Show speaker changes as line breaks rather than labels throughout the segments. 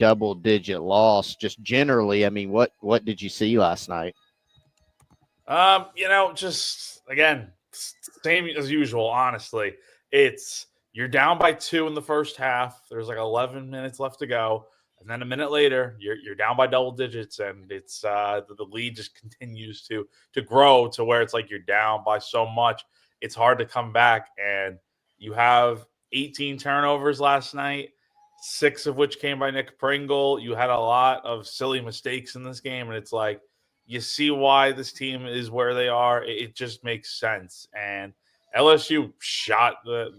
double-digit loss. Just generally, I mean, what did you see last night?
Just again, same as usual. Honestly, you're down by 2 in the first half. There's like 11 minutes left to go, and then a minute later, you're down by double digits, and it's the lead just continues to grow to where it's like you're down by so much, it's hard to come back. And you have 18 turnovers last night, 6 of which came by Nick Pringle. You had a lot of silly mistakes in this game, and it's like you see why this team is where they are. It just makes sense. And LSU shot the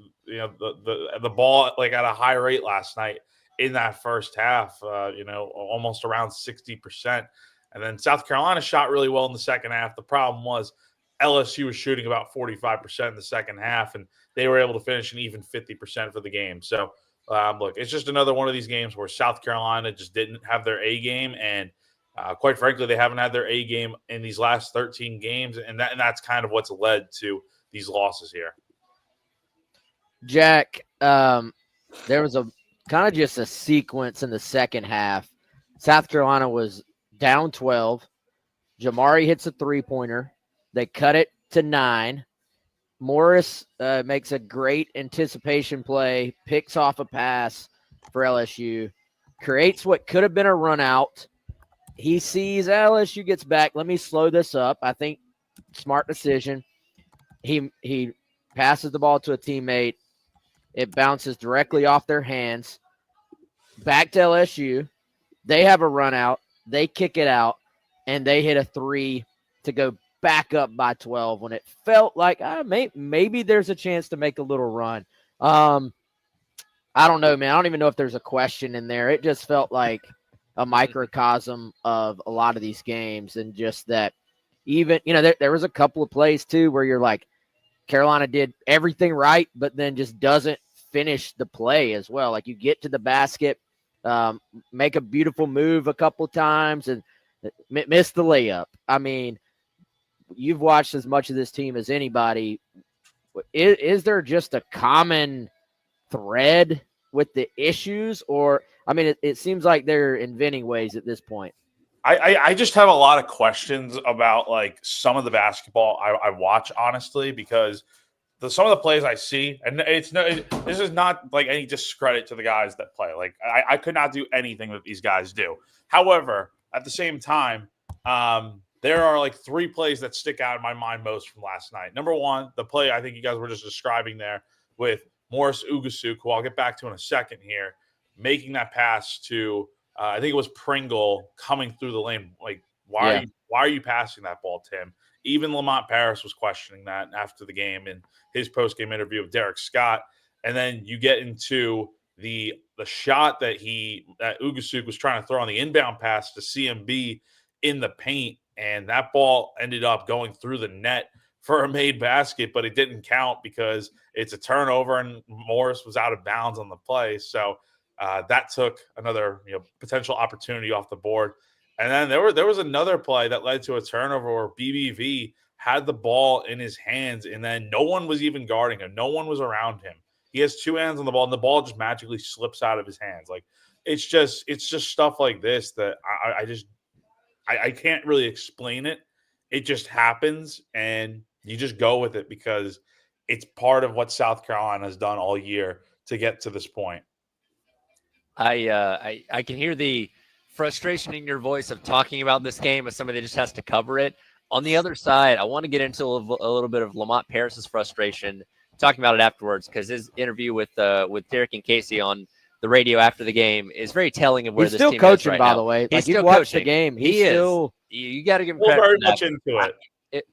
ball like at a high rate last night in that first half. Almost around 60%. And then South Carolina shot really well in the second half. The problem was LSU was shooting about 45% in the second half, and they were able to finish an even 50% for the game. So look, it's just another one of these games where South Carolina just didn't have their A game, and quite frankly, they haven't had their A game in these last 13 games, and that's kind of what's led to these losses here.
Jack, there was a kind of just a sequence in the second half. South Carolina was down 12. Jamari hits a three-pointer. They cut it to 9. Morris makes a great anticipation play, picks off a pass for LSU, creates what could have been a run out. He sees LSU gets back. Let me slow this up. I think smart decision. He passes the ball to a teammate. It bounces directly off their hands. Back to LSU. They have a run out. They kick it out, and they hit a 3 to go back up by 12 when it felt like maybe there's a chance to make a little run. I don't know, man. I don't even know if there's a question in there. It just felt like a microcosm of a lot of these games, and just that even, there was a couple of plays too where you're like, Carolina did everything right, but then just doesn't finish the play as well. Like you get to the basket, make a beautiful move a couple times, and miss the layup. I mean, you've watched as much of this team as anybody. Is there just a common thread with the issues? Or, I mean, it seems like they're inventing ways at this point.
I just have a lot of questions about like some of the basketball I watch, honestly, because some of the plays I see, and this is not like any discredit to the guys that play. Like I could not do anything that these guys do. However, at the same time, there are like 3 plays that stick out in my mind most from last night. Number one, the play I think you guys were just describing there with Morris Ugasuk, who I'll get back to in a second here, making that pass to I think it was Pringle coming through the lane. Like, why are you passing that ball to him? Even Lamont Paris was questioning that after the game in his post-game interview with Derek Scott. And then you get into the shot that Ugasuk was trying to throw on the inbound pass to CMB in the paint, and that ball ended up going through the net for a made basket, but it didn't count because it's a turnover and Morris was out of bounds on the play. So that took another potential opportunity off the board. And then there was another play that led to a turnover where BBV had the ball in his hands, and then no one was even guarding him. No one was around him. He has 2 hands on the ball, and the ball just magically slips out of his hands. Like it's just stuff like this that I can't really explain it. It just happens, and you just go with it because it's part of what South Carolina has done all year to get to this point.
I can hear the frustration in your voice of talking about this game as somebody that just has to cover it. On the other side, I want to get into a little bit of Lamont Paris's frustration, talking about it afterwards, because his interview with Derek and Casey on the radio after the game is very telling of where
he's
this
still
team
coaching,
is right
by
now.
the way.
He's
like
still
watched
coaching
the game.
He
still
is. You got to give him
credit.
Very
much into it.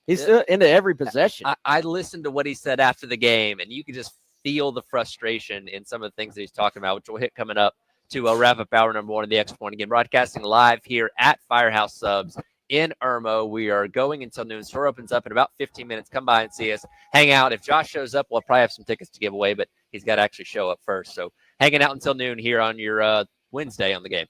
He's still into every possession.
I listened to what he said after the game, and you could just feel the frustration in some of the things that he's talking about, which we'll hit coming up to wrap up hour number 1 of the X Point. Again, broadcasting live here at Firehouse Subs in Irmo. We are going until noon. Store opens up in about 15 minutes. Come by and see us. Hang out. If Josh shows up, we'll probably have some tickets to give away, but he's got to actually show up first. So hanging out until noon here on your Wednesday on the game.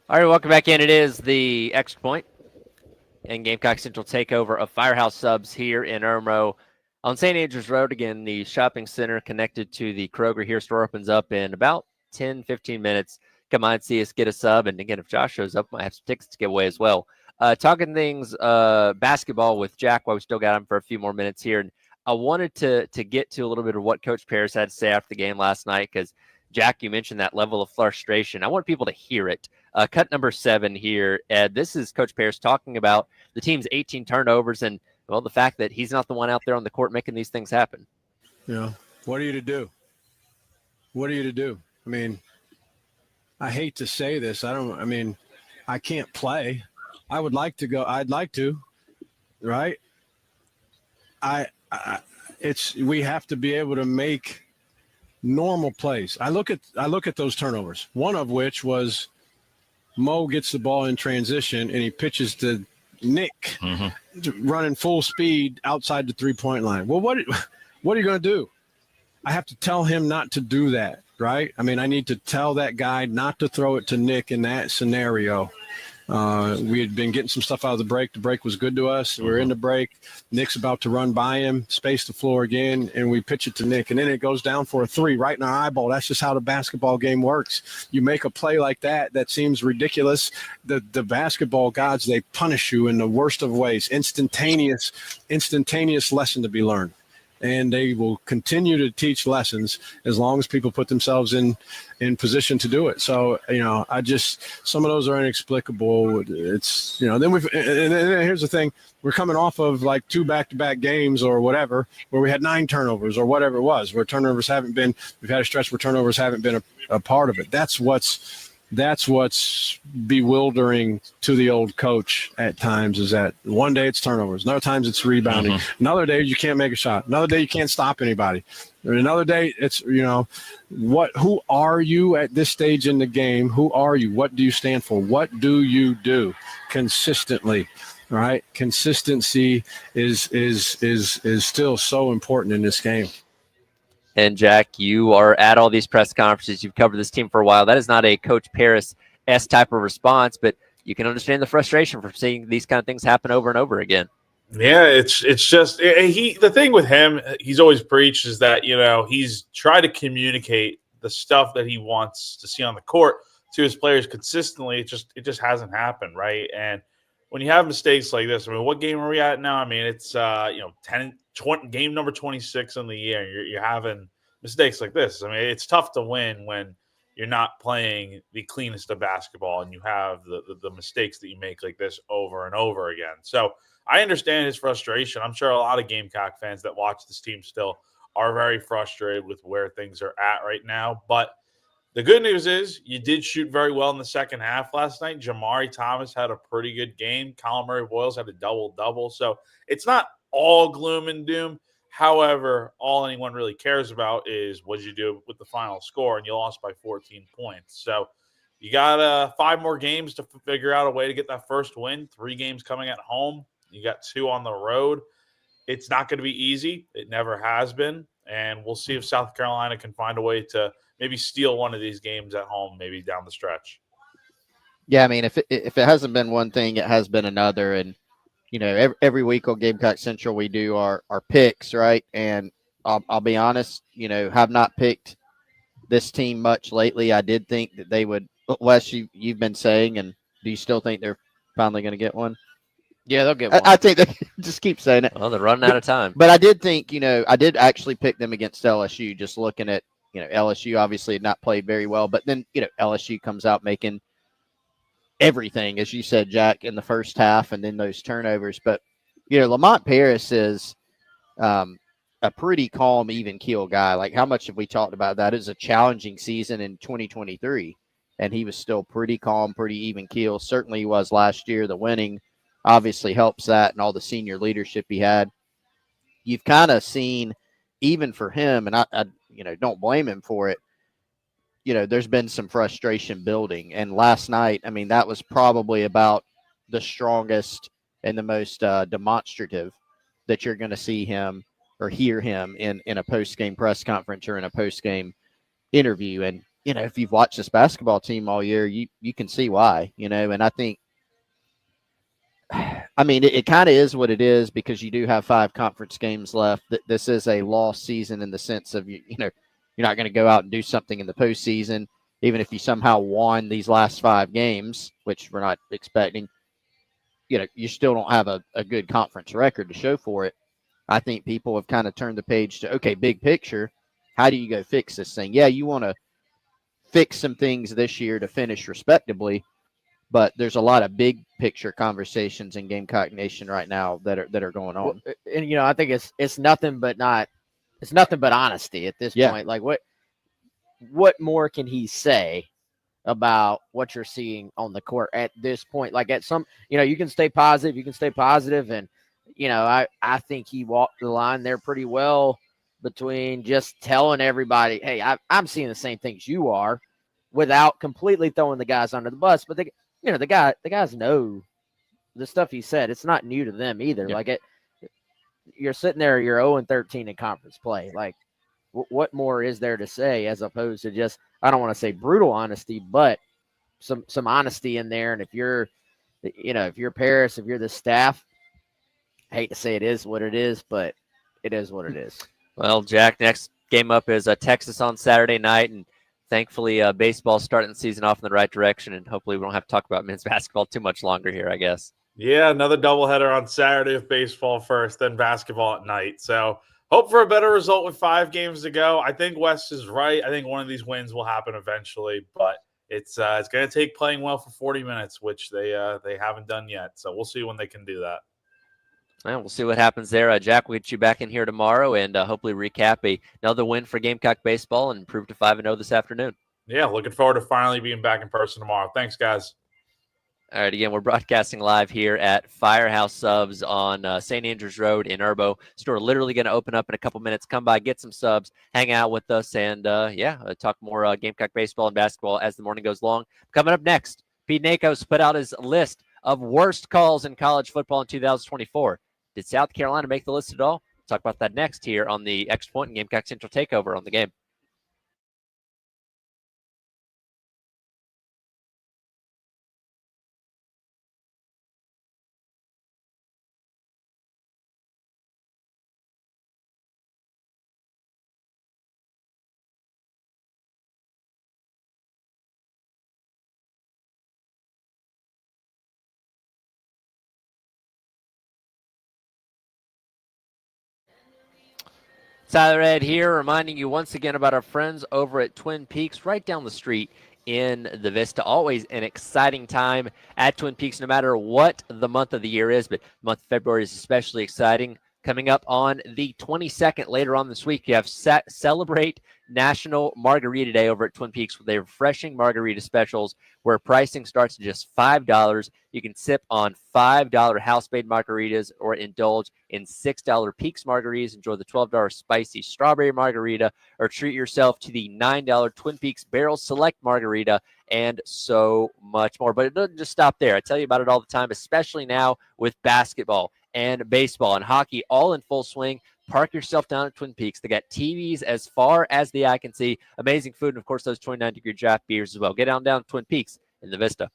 All right, welcome back in. It is the Extra Point and Gamecock Central takeover of Firehouse Subs here in Irmo on St. Andrews Road. Again, the shopping center connected to the Kroger here. Store opens up in about 10, 15 minutes. Come on, see us, get a sub. And again, if Josh shows up, I might have some tickets to give away as well. Talking things basketball with Jack while we still got him for a few more minutes here. And I wanted to get to a little bit of what Coach Paris had to say after the game last night because, Jack, you mentioned that level of frustration. I want people to hear it. Cut number 7 here, Ed. This is Coach Paris talking about the team's 18 turnovers and, well, the fact that he's not the one out there on the court making these things happen.
Yeah. What are you to do? What are you to do? I mean, I hate to say this. I can't play. I would like to go. I'd like to, right? We have to be able to make normal plays. I look at those turnovers, one of which was Mo gets the ball in transition and he pitches to Nick running full speed outside the 3-point line. Well, what are you going to do? I have to tell him not to do that, right? I mean, I need to tell that guy not to throw it to Nick in that scenario. We had been getting some stuff out of the break. The break was good to us. We're in the break. Nick's about to run by him, space the floor again, and we pitch it to Nick. And then it goes down for a 3 right in our eyeball. That's just how the basketball game works. You make a play like that seems ridiculous. The basketball gods, they punish you in the worst of ways. Instantaneous lesson to be learned. And they will continue to teach lessons as long as people put themselves in position to do it. So, some of those are inexplicable. It's, then here's the thing. We're coming off of like 2 back-to-back games or whatever, where we had 9 turnovers or whatever it was, we've had a stretch where turnovers haven't been a part of it. That's what's bewildering to the old coach at times, is that one day it's turnovers, another times it's rebounding, another day you can't make a shot, another day you can't stop anybody, another day it's, who are you at this stage in the game? Who are you? What do you stand for? What do you do consistently? Right? Consistency is still so important in this game.
And Jack, you are at all these press conferences. You've covered this team for a while. That is not a Coach Paris-esque type of response, but you can understand the frustration from seeing these kind of things happen over and over again.
Yeah, it's just the thing with him, he's always preached is that, he's tried to communicate the stuff that he wants to see on the court to his players consistently. It just hasn't happened, right? And when you have mistakes like this, what game are we at now? It's 20, game number 26 in the year. You're having mistakes like this. It's tough to win when you're not playing the cleanest of basketball and you have the mistakes that you make like this over and over again. So I understand his frustration. I'm sure a lot of Gamecock fans that watch this team still are very frustrated with where things are at right now. But the good news is you did shoot very well in the second half last night. Jamari Thomas had a pretty good game. Colin Murray-Boyles had a double-double. So it's not all gloom and doom. However, all anyone really cares about is what did you do with the final score, and you lost by 14 points. So you got 5 more games to figure out a way to get that first win. 3 games coming at home. You got 2 on the road. It's not going to be easy. It never has been. And we'll see if South Carolina can find a way to maybe steal one of these games at home, maybe down the stretch.
Yeah, if it hasn't been one thing, it has been another. And, every week on Gamecock Central, we do our picks, right? And I'll be honest, have not picked this team much lately. I did think that they would, Wes, you've been saying, and do you still think they're finally going to get one?
Yeah, they'll get one.
I think they just keep saying it.
Well, they're running out of time.
But I did think, I did actually pick them against LSU, just looking at, LSU obviously had not played very well, but then, LSU comes out making everything, as you said, Jack, in the first half, and then those turnovers. But, Lamont Paris is a pretty calm, even keel guy. Like, how much have we talked about that? It was a challenging season in 2023, and he was still pretty calm, pretty even keel. Certainly he was last year. The winning obviously helps that, and all the senior leadership he had. You've kind of seen, even for him, and I don't blame him for it, there's been some frustration building. And last night, that was probably about the strongest and the most demonstrative that you're going to see him or hear him in a post-game press conference or in a post-game interview. And, if you've watched this basketball team all year, you can see why, and I think, I mean, it kind of is what it is because you do have 5 conference games left. This is a lost season in the sense of, you're not going to go out and do something in the postseason, even if you somehow won these last 5 games, which we're not expecting. You still don't have a good conference record to show for it. I think people have kind of turned the page to, okay, big picture, how do you go fix this thing? Yeah, you want to fix some things this year to finish respectably, but there's a lot of big picture conversations in Gamecock Nation right now that are going on.
Well,
and I think it's nothing but honesty at this point. Like what more can he say about what you're seeing on the court at this point? Like at some, you can stay positive, and I think he walked the line there pretty well between just telling everybody, hey, I'm seeing the same things you are, without completely throwing the guys under the bus. But the guys know the stuff he said. It's not new to them either.
Yeah.
Like you're sitting there, you're 0-13 in conference play. Like what more is there to say as opposed to just, I don't want to say brutal honesty, but some honesty in there. And if you're Paris, if you're the staff, I hate to say it is what it is, but it is what it is.
Well, Jack, next game up is Texas on Saturday night, and thankfully baseball's starting the season off in the right direction, and hopefully we don't have to talk about men's basketball too much longer here, I guess.
Yeah, another doubleheader on Saturday with baseball first, then basketball at night. So hope for a better result with 5 games to go. I think Wes is right. I think one of these wins will happen eventually, but it's going to take playing well for 40 minutes, which they haven't done yet. So we'll see when they can do that.
Well, we'll see what happens there. Jack, we'll get you back in here tomorrow and hopefully recap another win for Gamecock baseball and improve to 5-0 this afternoon.
Yeah, looking forward to finally being back in person tomorrow. Thanks, guys.
All right, again, we're broadcasting live here at Firehouse Subs on St. Andrews Road in Erbo. Store literally going to open up in a couple minutes. Come by, get some subs, hang out with us, and talk more Gamecock baseball and basketball as the morning goes long. Coming up next, Pete Nakos put out his list of worst calls in college football in 2024. Did South Carolina make the list at all? Talk about that next here on the Extra Point and Gamecock Central Takeover on the game. Tyler Ed here, reminding you once again about our friends over at Twin Peaks, right down the street in the Vista. Always an exciting time at Twin Peaks, no matter what the month of the year is, but the month of February is especially exciting. Coming up on the 22nd later on this week, you have Celebrate National Margarita Day over at Twin Peaks with their refreshing margarita specials where pricing starts at just $5. You can sip on $5 house-made margaritas or indulge in $6 Peaks margaritas. Enjoy the $12 spicy strawberry margarita or treat yourself to the $9 Twin Peaks Barrel Select margarita and so much more. But it doesn't just stop there. I tell you about it all the time, especially now with basketball and baseball and hockey all in full swing. Park yourself down at Twin Peaks. They got TVs as far as the eye can see. Amazing food, and of course, those 29-degree draft beers as well. Get down to Twin Peaks in the Vista.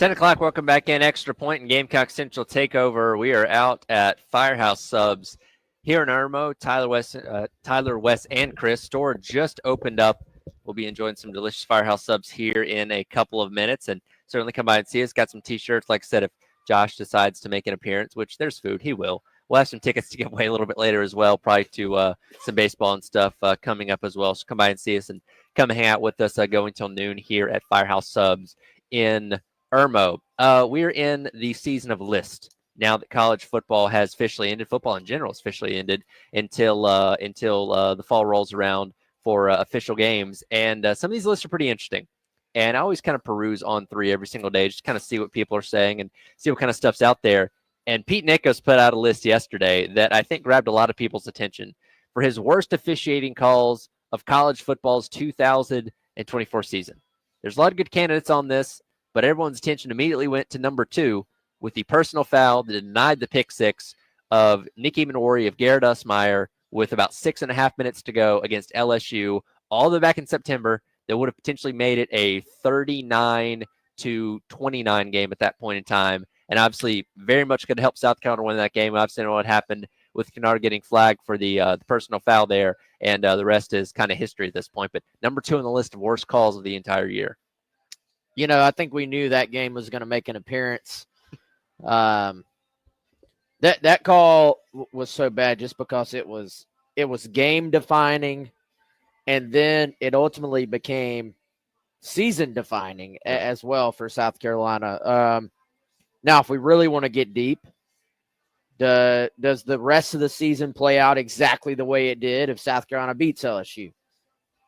10 o'clock, welcome back in. Extra Point and Gamecock Central Takeover. We are out at Firehouse Subs here in Irmo. Tyler, Wes, and Chris. Store just opened up. We'll be enjoying some delicious Firehouse Subs here in a couple of minutes. And certainly come by and see us. Got some T-shirts. Like I said, if Josh decides to make an appearance, which there's food, he will. We'll have some tickets to give away a little bit later as well, probably to some baseball and stuff coming up as well. So come by and see us and come hang out with us going till noon here at Firehouse Subs in Irmo. We're in the season of list now that college football has officially ended. Football in general has officially ended until the fall rolls around for official games. And some of these lists are pretty interesting. And I always kind of peruse On3 every single day, just kind of see what people are saying and see what kind of stuff's out there. And Pete Nichols put out a list yesterday that I think grabbed a lot of people's attention for his worst officiating calls of college football's 2024 season. There's a lot of good candidates on this, but everyone's attention immediately went to number 2 with the personal foul that denied the pick six of Nicky Minori of Garrett Usmeyer with about 6.5 minutes to go against LSU, all the way back in September. That would have potentially made it a 39-29 game at that point in time. And obviously very much could help South Carolina win that game. Obviously, know what happened with Kennard getting flagged for the personal foul there. And the rest is kind of history at this point. But number 2 on the list of worst calls of the entire year.
You know, I think we knew that game was going to make an appearance. That call was so bad just because it was game defining, and then it ultimately became season defining as well for South Carolina. Now, if we really want to get deep, does the rest of the season play out exactly the way it did if South Carolina beats LSU?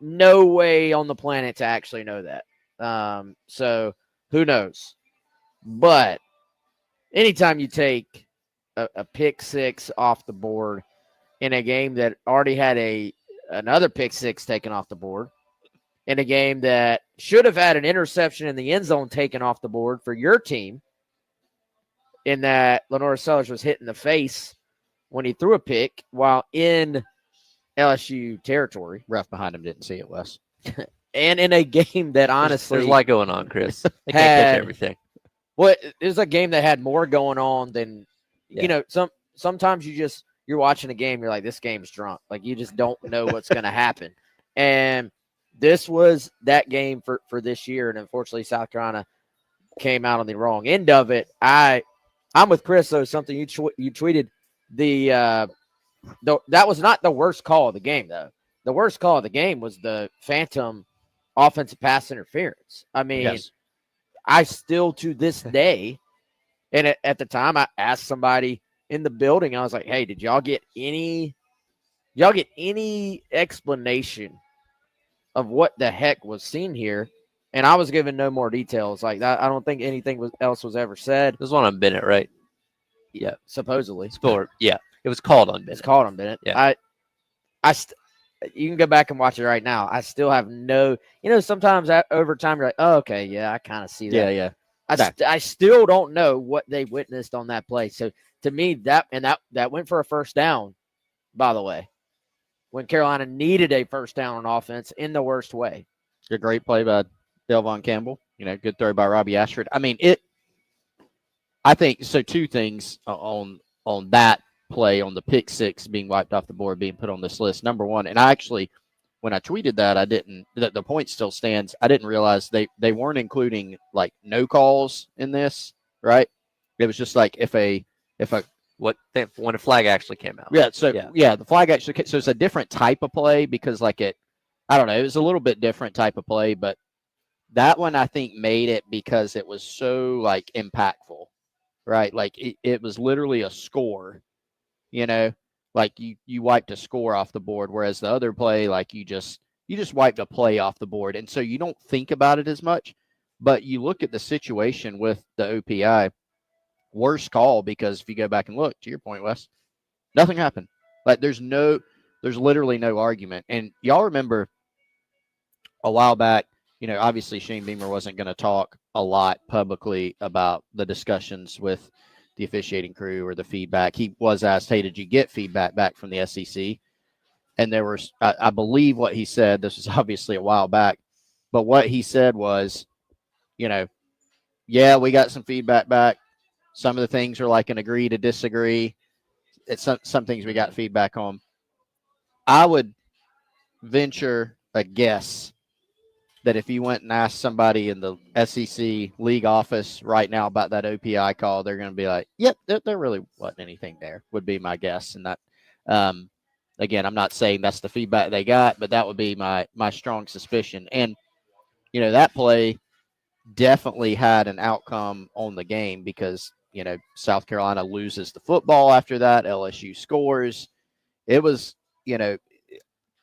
No way on the planet to actually know that. So who knows? But anytime you take a pick six off the board in a game that already had another pick six taken off the board, in a game that should have had an interception in the end zone taken off the board for your team, in that Lenore Sellers was hit in the face when he threw a pick while in LSU territory.
Ref behind him didn't see it, Wes.
And in a game that honestly
there's a lot going on, Chris. They can't catch everything.
Well, it was a game that had more going on than sometimes you're watching a game, you're like, this game's drunk. Like, you just don't know what's going to happen. And this was that game for this year. And unfortunately, South Carolina came out on the wrong end of it. I'm with Chris, though. Something you tweeted, that was not the worst call of the game, though. The worst call of the game was the phantom offensive pass interference. I mean, yes. I still, to this day, and at the time, I asked somebody in the building, I was like, hey, did y'all get any explanation of what the heck was seen here? And I was given no more details. Like that, I don't think anything else was ever said.
It was one on Bennett, right?
Yeah, supposedly.
Yeah, it was called on Bennett.
It's called on Bennett.
Yeah.
You can go back and watch it right now. I still have no. Sometimes over time you're like, oh, okay, yeah, I kind of see that.
Yeah.
I still don't know what they witnessed on that play. So to me, that went for a first down. By the way, when Carolina needed a first down on offense in the worst way.
A great play by Delvon Campbell. Good throw by Robbie Ashford. I mean, I think so. Two things on that play, on the pick six being wiped off the board, being put on this list. Number one, and I actually, when I tweeted that, the point still stands. I didn't realize they weren't including like no calls in this, right? It was just like when
a flag actually came out.
Yeah. So the flag actually. So it's a different type of play because I don't know. It was a little bit different type of play, but that one I think made it because it was so impactful, right? Like it was literally a score, like you wiped a score off the board, whereas the other play, you just wiped a play off the board. And so you don't think about it as much, but you look at the situation with the OPI, worst call, because if you go back and look, to your point, Wes, nothing happened. There's literally no argument. And y'all remember a while back, obviously Shane Beamer wasn't going to talk a lot publicly about the discussions with the officiating crew or the feedback. He was asked, hey, did you get feedback back from the SEC? And there was, I believe what he said, this was obviously a while back, but what he said was, Yeah, we got some feedback back. Some of the things are like an agree to disagree. It's some things we got feedback on. I would venture a guess that if you went and asked somebody in the SEC league office right now about that OPI call, they're going to be like, "Yep, there really wasn't anything there." Would be my guess, and that. Again, I'm not saying that's the feedback they got, but that would be my strong suspicion. And that play definitely had an outcome on the game because South Carolina loses the football after that. LSU scores. It was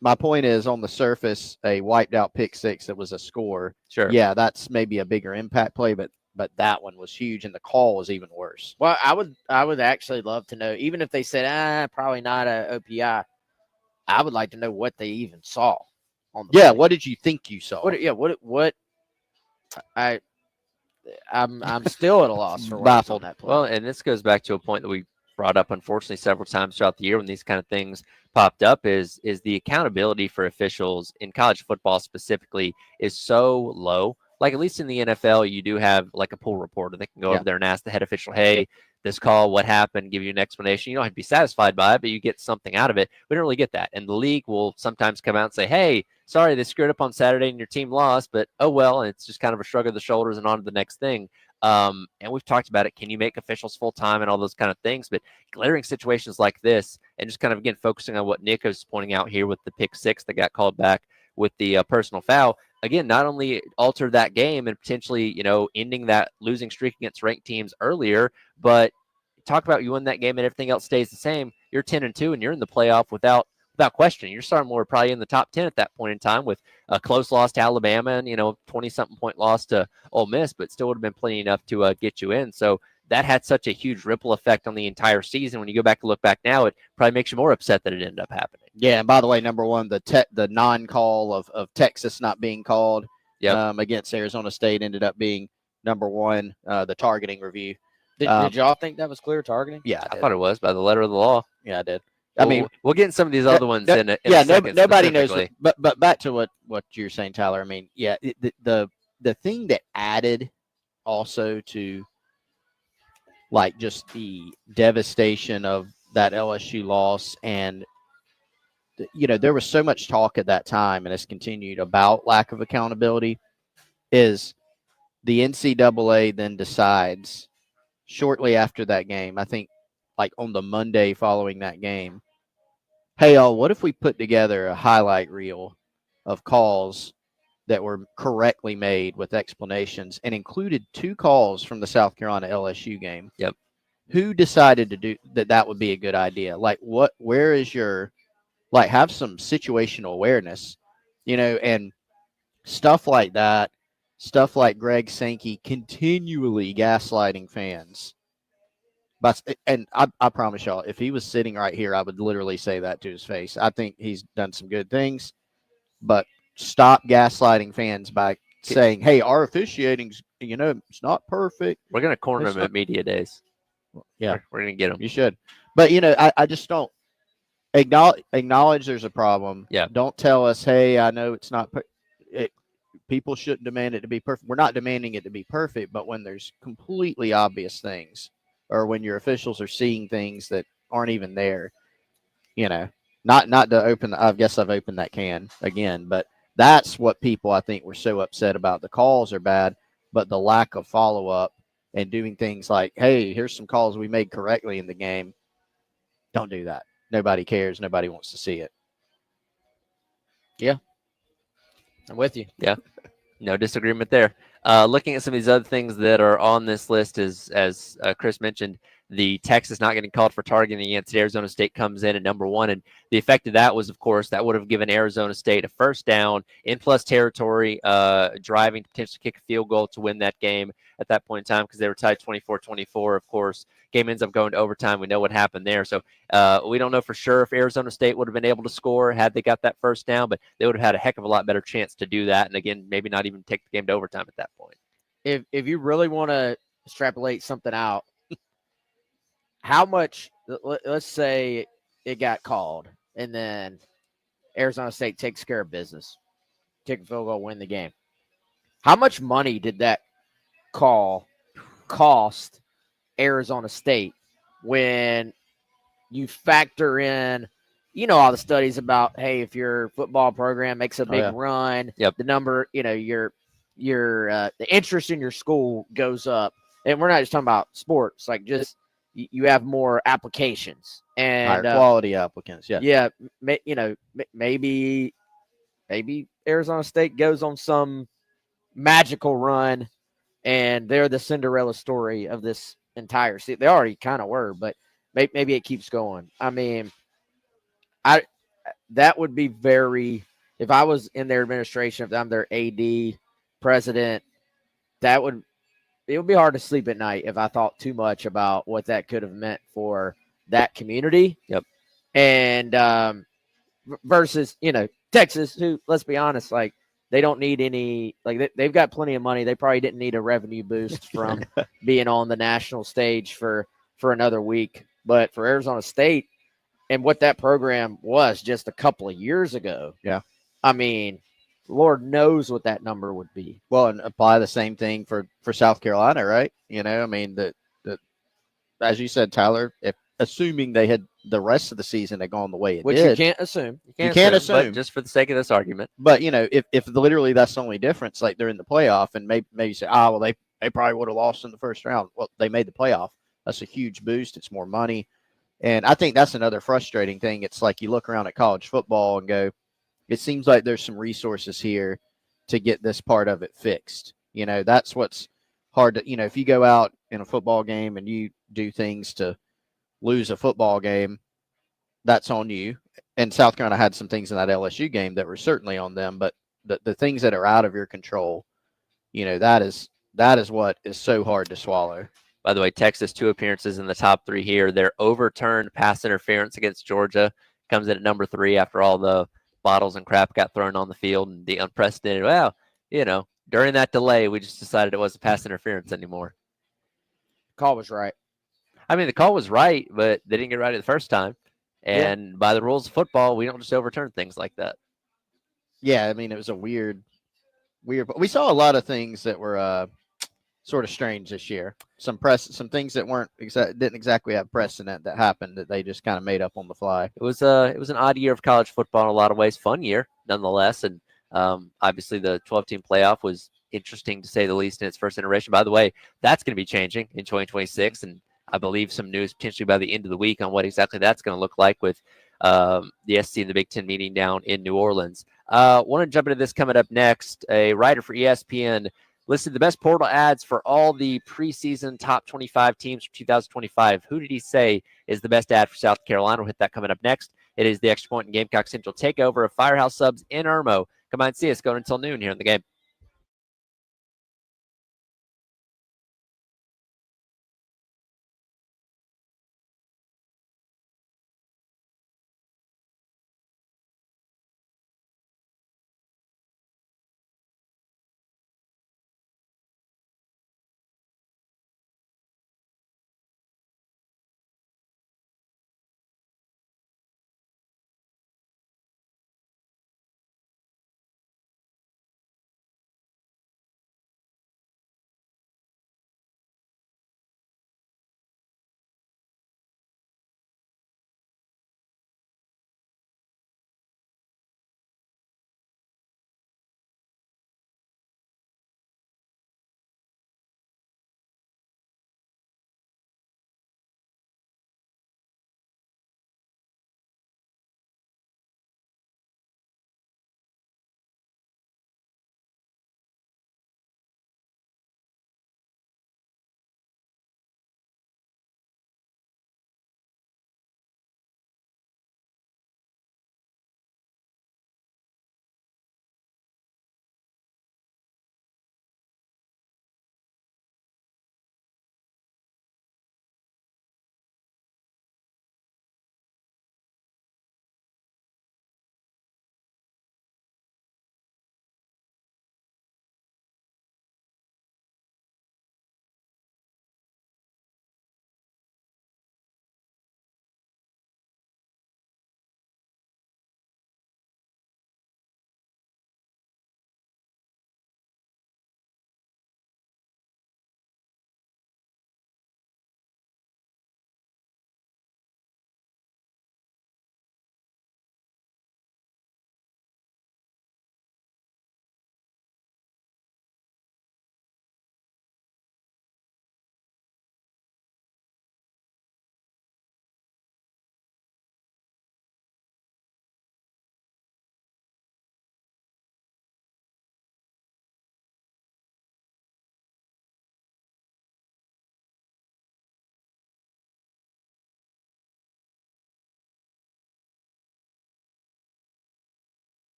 my point is on the surface, a wiped out pick six that was a score.
Sure.
Yeah, that's maybe a bigger impact play, but that one was huge, and the call was even worse.
Well, I would actually love to know, even if they said probably not a OPI. I would like to know what they even saw on the play.
What did you think you saw?
What I'm still at a loss for what was on that play.
Well, and this goes back to a point that we brought up, unfortunately, several times throughout the year when these kind of things popped up is the accountability for officials in college football specifically is so low. Like, at least in the NFL, you do have like a pool reporter that can go over there and ask the head official, hey, this call, what happened, give you an explanation. You don't have to be satisfied by it, but you get something out of it. We don't really get that. And the league will sometimes come out and say, hey, sorry, they screwed up on Saturday and your team lost, but oh well. And it's just kind of a shrug of the shoulders and on to the next thing. And we've talked about it. Can you make officials full time and all those kind of things? But glaring situations like this, and just kind of again focusing on what Nick was pointing out here with the pick six that got called back with the personal foul, again, not only altered that game and potentially ending that losing streak against ranked teams earlier, but talk about you win that game and everything else stays the same. You're 10-2 and you're in the playoff without question. You're starting more probably in the top 10 at that point in time with a close loss to Alabama and 20-something point loss to Ole Miss, but still would have been plenty enough to get you in. So that had such a huge ripple effect on the entire season. When you go back and look back now, it probably makes you more upset that it ended up happening.
Yeah, and by the way, number one, the non-call of Texas not being called against Arizona State ended up being number one. The targeting review.
Did y'all think that was clear targeting?
Yeah,
I thought it was by the letter of the law.
Yeah, I did.
We'll get in some of these other ones in a second.
Nobody knows. But back to what you're saying, Tyler. I mean, the thing that added also to like just the devastation of that LSU loss, and there was so much talk at that time, and it's continued about lack of accountability. Is the NCAA then decides shortly after that game? I think like on the Monday following that game. Hey, y'all, what if we put together a highlight reel of calls that were correctly made with explanations and included 2 calls from the South Carolina LSU game?
Yep.
Who decided to do that? That would be a good idea. Like, where is your, have some situational awareness, and stuff like that, stuff like Greg Sankey continually gaslighting fans. But I promise y'all, if he was sitting right here, I would literally say that to his face. I think he's done some good things, but stop gaslighting fans by saying, "Hey, our officiating's it's not perfect."
We're gonna corner him at media days.
Yeah,
we're gonna get him.
You should, but I just don't acknowledge there's a problem.
Yeah,
don't tell us, "Hey, I know it's not." People shouldn't demand it to be perfect. We're not demanding it to be perfect, but when there's completely obvious things, or when your officials are seeing things that aren't even there, not to open. I guess I've opened that can again, but that's what people I think were so upset about. The calls are bad, but the lack of follow up and doing things like, hey, here's some calls we made correctly in the game. Don't do that. Nobody cares. Nobody wants to see it.
Yeah, I'm with you.
Yeah, no disagreement there. Looking at some of these other things that are on this list, as Chris mentioned, the Texas not getting called for targeting against Arizona State comes in at number 1. And the effect of that was, of course, that would have given Arizona State a first down in plus territory, driving to potentially kick a field goal to win that game at that point in time because they were tied 24-24, of course. Game ends up going to overtime. We know what happened there. So we don't know for sure if Arizona State would have been able to score had they got that first down, but they would have had a heck of a lot better chance to do that. And again, maybe not even take the game to overtime at that point.
If you really want to extrapolate something out, how much, let's say it got called and then Arizona State takes care of business, take a field goal, win the game. How much money did that call cost Arizona State when you factor in, all the studies about, hey, if your football program makes a big
yeah.
run,
Yep.
the number, your the interest in your school goes up. And we're not just talking about sports, like just you have more applications
Higher
and
quality applicants. Yeah.
yeah, maybe Arizona State goes on some magical run and they're the Cinderella story of this entire season. They already kind of were, but maybe it keeps going. I mean, that would be very, if I was in their administration, if I'm their AD president, it would be hard to sleep at night if I thought too much about what that could have meant for that community.
Yep.
And versus, Texas, who, let's be honest, like they don't need any, like they've got plenty of money. They probably didn't need a revenue boost from being on the national stage for another week. But for Arizona State and what that program was just a couple of years ago,
Yeah.
I mean, Lord knows what that number would be.
Well, and apply the same thing for South Carolina, right? I mean, the as you said, Tyler, if assuming they had the rest of the season had gone the way it
Which
did,
you can't assume.
You can't
But
assume.
just for the sake of this argument.
But if literally that's the only difference, like they're in the playoff, and maybe say, well, they probably would have lost in the first round. Well, they made the playoff. That's a huge boost. It's more money, and I think that's another frustrating thing. It's like you look around at college football and go, it seems like there's some resources here to get this part of it fixed. That's what's hard to. If you go out in a football game and you do things to lose a football game, that's on you. And South Carolina had some things in that LSU game that were certainly on them, but the things that are out of your control, that is what is so hard to swallow.
By the way, Texas, 2 appearances in the top 3 here. Their overturned pass interference against Georgia comes in at number 3 after all the bottles and crap got thrown on the field and the unprecedented, during that delay, we just decided it wasn't pass interference anymore.
Call was right.
I mean, the call was right, but they didn't get it right the first time. And by the rules of football, we don't just overturn things like that.
Yeah, I mean, it was a weird. But we saw a lot of things that were sort of strange this year. Some things that didn't exactly have precedent that happened that they just kind of made up on the fly.
It was an odd year of college football in a lot of ways. Fun year, nonetheless, and obviously the 12-team playoff was interesting to say the least in its first iteration. By the way, that's going to be changing in 2026, and I believe some news potentially by the end of the week on what exactly that's going to look like with the SC and the Big Ten meeting down in New Orleans. Want to jump into this coming up next. A writer for ESPN listed the best portal ads for all the preseason top 25 teams for 2025. Who did he say is the best ad for South Carolina? We'll hit that coming up next. It is the Extra Point and Gamecock Central takeover of Firehouse Subs in Irmo. Come on and see us going until noon here in the game.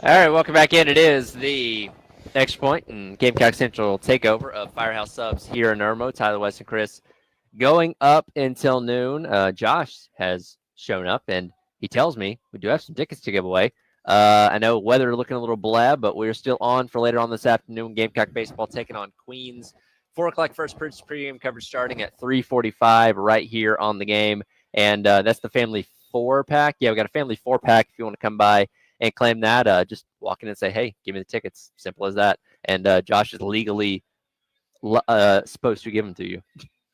All right, welcome back in. It is the Extra Point and Gamecock Central takeover of Firehouse Subs here in Irmo. Tyler, West, and Chris going up until noon. Josh has shown up, and he tells me we do have some tickets to give away. I know weather looking a little blab, but we're still on for later on this afternoon. Gamecock baseball taking on Queens. 4 o'clock first pitch pregame coverage starting at 3:45 right here on the game, and that's the family 4-pack. Yeah, we got a family 4-pack if you want to come by and claim that. Just walk in and say, hey, give me the tickets. Simple as that. And Josh is legally supposed to give them to you.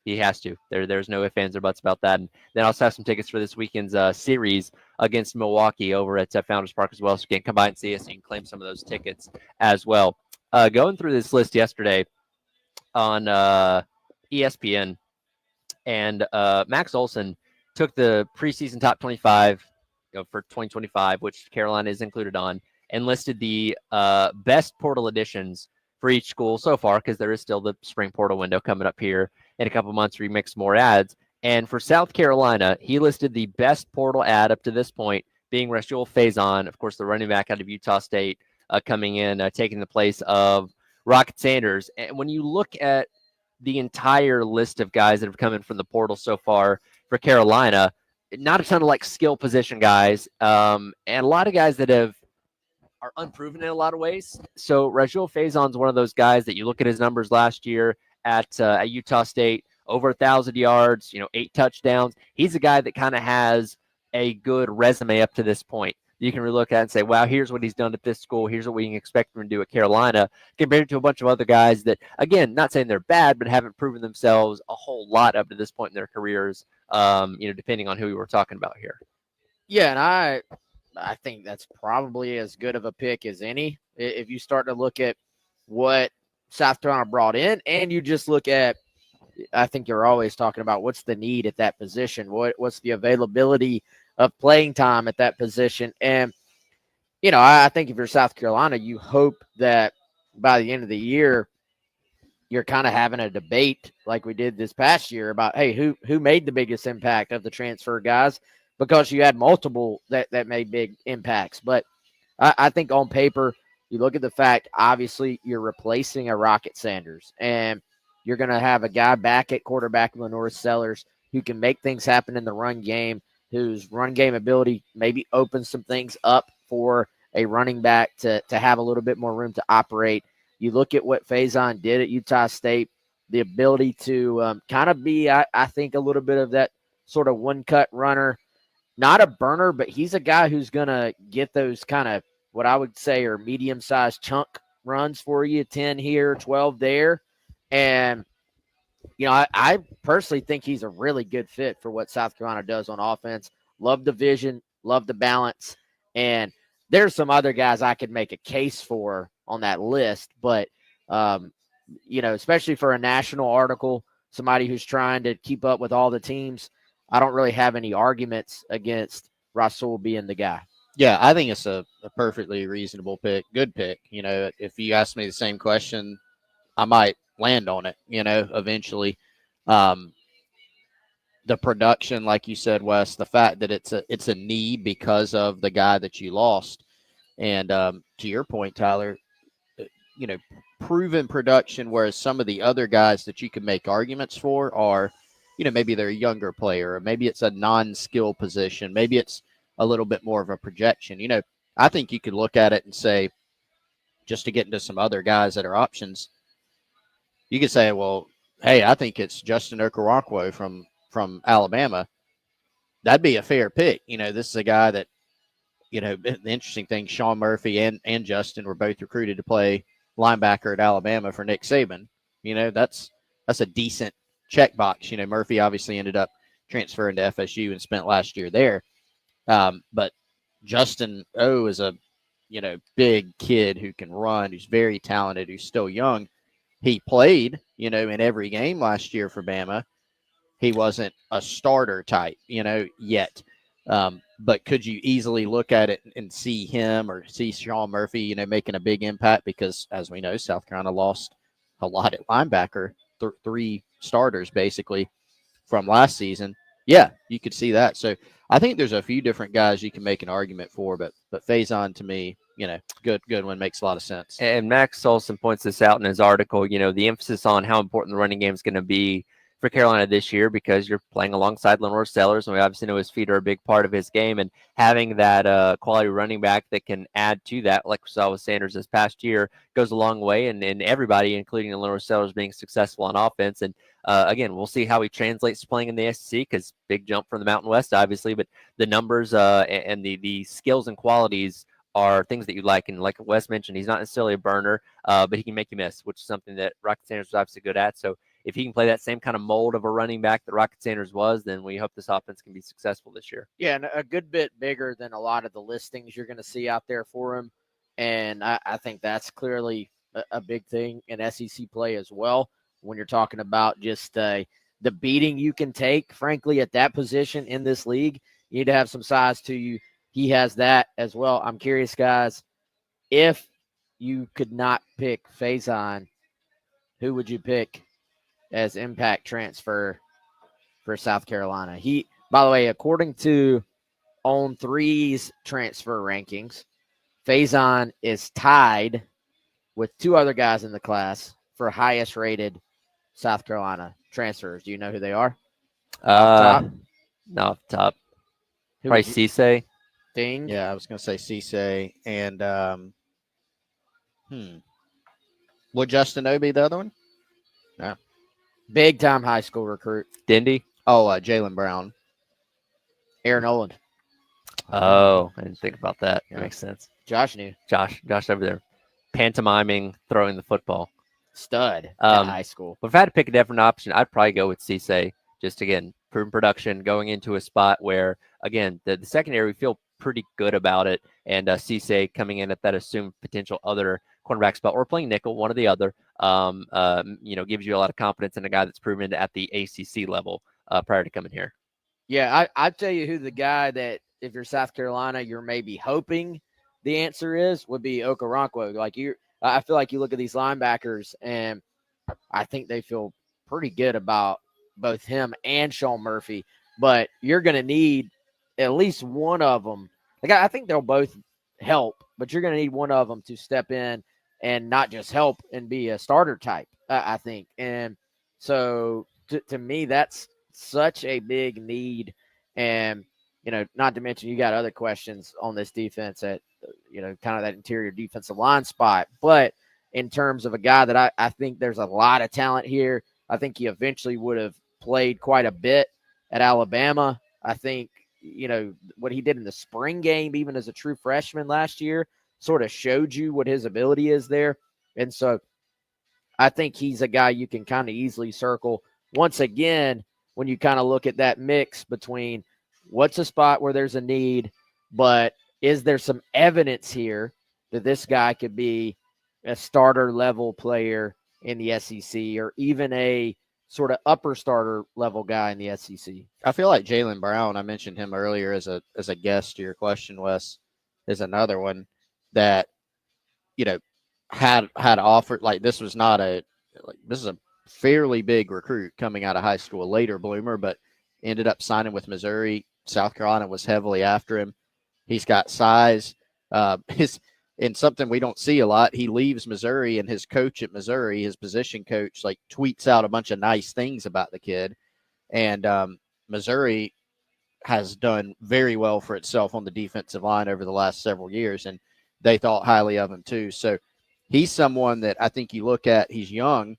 He has to. There's no ifs, ands, or buts about that. And then I also have some tickets for this weekend's series against Milwaukee over at Founders Park as well. So you can come by and see us. You can claim some of those tickets as well. Going through this list yesterday on ESPN, and Max Olson took the preseason top 25 for 2025, which Carolina is included on, and listed the best portal additions for each school so far, because there is still the spring portal window coming up here in a couple months where you make some more ads. And for South Carolina, he listed the best portal ad up to this point being Rashul Faison, of course, the running back out of Utah State, coming in, taking the place of Rocket Sanders. And when you look at the entire list of guys that have come in from the portal so far for Carolina, not a ton of like skill position guys, and a lot of guys that are unproven in a lot of ways. So Rashul Faison's one of those guys that you look at his numbers last year at Utah State, over 1,000 yards, 8 touchdowns. He's a guy that kind of has a good resume up to this point. You can look at and say, wow, here's what he's done at this school. Here's what we can expect him to do at Carolina, compared to a bunch of other guys that, again, not saying they're bad, but haven't proven themselves a whole lot up to this point in their careers, depending on who we were talking about here.
Yeah, and I think that's probably as good of a pick as any. If you start to look at what South Carolina brought in, and you just look at, I think you're always talking about what's the need at that position, what's the availability of playing time at that position. And, I think if you're South Carolina, you hope that by the end of the year, you're kind of having a debate like we did this past year about, hey, who made the biggest impact of the transfer guys, because you had multiple that made big impacts. But I think on paper, you look at the fact, obviously, you're replacing a Rocket Sanders, and you're going to have a guy back at quarterback, Lenore Sellers, who can make things happen in the run game, whose run game ability maybe opens some things up for a running back to have a little bit more room to operate. You look at what Faison did at Utah State, the ability to kind of be, I think, a little bit of that sort of one-cut runner. Not a burner, but he's a guy who's going to get those kind of what I would say are medium-sized chunk runs for you, 10 here, 12 there. And, I personally think he's a really good fit for what South Carolina does on offense. Love the vision, love the balance. And there's some other guys I could make a case for on that list, but, especially for a national article, somebody who's trying to keep up with all the teams, I don't really have any arguments against Rasul being the guy.
Yeah, I think it's a perfectly reasonable pick. Good pick. If you ask me the same question, I might land on it, eventually. The production, like you said, Wes, the fact that it's a need because of the guy that you lost. And to your point, Tyler, proven production, whereas some of the other guys that you can make arguments for are, maybe they're a younger player, or maybe it's a non-skill position. Maybe it's a little bit more of a projection. I think you could look at it and say, just to get into some other guys that are options, you could say, well, hey, I think it's Justin Okoronkwo from Alabama. That'd be a fair pick. This is a guy that, the interesting thing, Sean Murphy and Justin were both recruited to play linebacker at Alabama for Nick Saban. That's a decent checkbox. Murphy obviously ended up transferring to FSU and spent last year there. But Justin O is a, big kid who can run, who's very talented, who's still young. He played, in every game last year for Bama. He wasn't a starter type, yet. But could you easily look at it and see him or see Sean Murphy, making a big impact? Because, as we know, South Carolina lost a lot at linebacker, 3 starters basically from last season. Yeah, you could see that. So I think there's a few different guys you can make an argument for, but Faison to me good one. Makes a lot of sense.
And Max Olson points this out in his article, the emphasis on how important the running game is going to be for Carolina this year because you're playing alongside Lenore Sellers, and we obviously know his feet are a big part of his game, and having that quality running back that can add to that, like we saw with Sanders this past year, goes a long way, and everybody, including Lenore Sellers, being successful on offense. And again, we'll see how he translates to playing in the SEC because big jump from the Mountain West, obviously, but the numbers and the skills and qualities are things that you like. And like Wes mentioned, he's not necessarily a burner, but he can make you miss, which is something that Rocket Sanders was obviously good at. So if he can play that same kind of mold of a running back that Rocket Sanders was, then we hope this offense can be successful this year.
Yeah, and a good bit bigger than a lot of the listings you're going to see out there for him. And I think that's clearly a big thing in SEC play as well. When you're talking about just the beating you can take, frankly, at that position in this league, you need to have some size to you. He has that as well. I'm curious, guys, if you could not pick Faison, who would you pick as impact transfer for South Carolina? He, by the way, according to On3's transfer rankings, Faison is tied with two other guys in the class for highest rated South Carolina transfers. Do you know who they are?
Not off the top.
Who
Probably
would you
Cisse.
think?
Yeah, I was going to say Cisse and would Justin O be the other one?
Big time high school recruit.
Dindy.
Oh, Jalen Brown.
Aaron Oland.
Oh, I didn't think about that.
Yeah.
That makes sense.
Josh knew.
Josh over there, pantomiming throwing the football.
Stud at high school.
But if I had to pick a different option, I'd probably go with Cisse. Just again, proven production, going into a spot where, again, the secondary, we feel pretty good about it. And Cisse coming in at that assumed potential other cornerback spot or playing nickel, one or the other, gives you a lot of confidence in a guy that's proven at the ACC level prior to coming here.
Yeah, I tell you who the guy that if you're South Carolina, you're maybe hoping the answer would be Okoronkwo. I feel like you look at these linebackers, and I think they feel pretty good about both him and Sean Murphy. But you're going to need at least one of them. I think they'll both help, but you're going to need one of them to step in and not just help and be a starter type, I think. And so to me, that's such a big need. And, not to mention you got other questions on this defense at, kind of that interior defensive line spot. But in terms of a guy that I think there's a lot of talent here, I think he eventually would have played quite a bit at Alabama. I think, what he did in the spring game, even as a true freshman last year, sort of showed you what his ability is there. And so I think he's a guy you can kind of easily circle. Once again, when you kind of look at that mix between what's a spot where there's a need, but is there some evidence here that this guy could be a starter level player in the SEC or even a sort of upper starter level guy in the SEC?
I feel like Jalen Brown, I mentioned him earlier as a guest to your question, Wes, is another one that, had offered, like this is a fairly big recruit coming out of high school, a later bloomer, but ended up signing with Missouri. South Carolina was heavily after him. He's got size. And something we don't see a lot, he leaves Missouri and his coach at Missouri, his position coach, tweets out a bunch of nice things about the kid. And Missouri has done very well for itself on the defensive line over the last several years, and they thought highly of him too. So he's someone that I think you look at, he's young.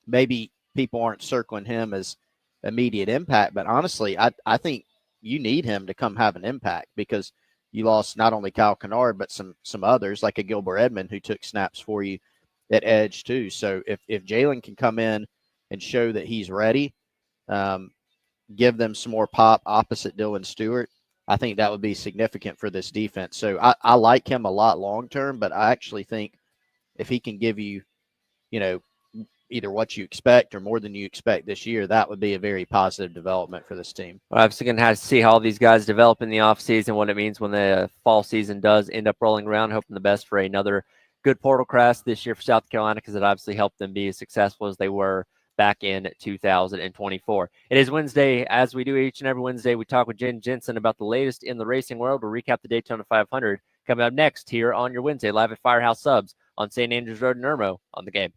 Maybe people aren't circling him as immediate impact, but honestly, I think you need him to come have an impact because you lost not only Kyle Kennard, but some others like a Gilbert Edmond who took snaps for you at edge too. So if Jalen can come in and show that he's ready, give them some more pop opposite Dylan Stewart, I think that would be significant for this defense. So I like him a lot long-term, but I actually think if he can give you, either what you expect or more than you expect this year, that would be a very positive development for this team.
We're obviously going to have to see how all these guys develop in the offseason, what it means when the fall season does end up rolling around. Hoping the best for another good portal class this year for South Carolina because it obviously helped them be as successful as they were back in 2024. It is Wednesday. As we do each and every Wednesday, we talk with Jen Jensen about the latest in the racing world. We'll recap the Daytona 500 coming up next here on your Wednesday live at Firehouse Subs on St. Andrews Road in Irmo on the Game.